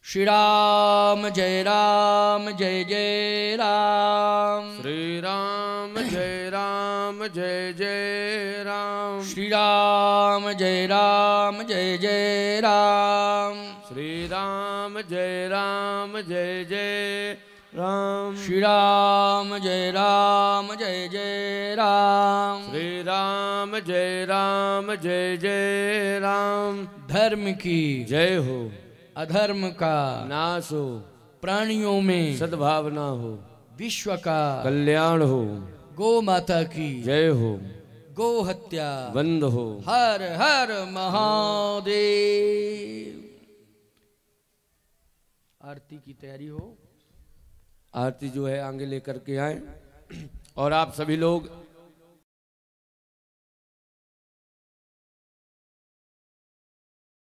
श्री राम जय राम जय जय राम। श्री राम जय राम जय जय राम। श्री राम जय राम जय जय राम। श्री राम जय राम जय जय राम। श्री राम जय राम जय जय राम। श्री राम जय राम जय जय राम। धर्म की जय हो, अधर्म का नाश हो, प्राणियों में सद्भावना हो, विश्व का कल्याण हो। गौ माता की जय हो, गौ हत्या बंद हो। हर हर महादेव। आरती की तैयारी हो। आरती जो है आगे लेकर के आए, और आप सभी लोग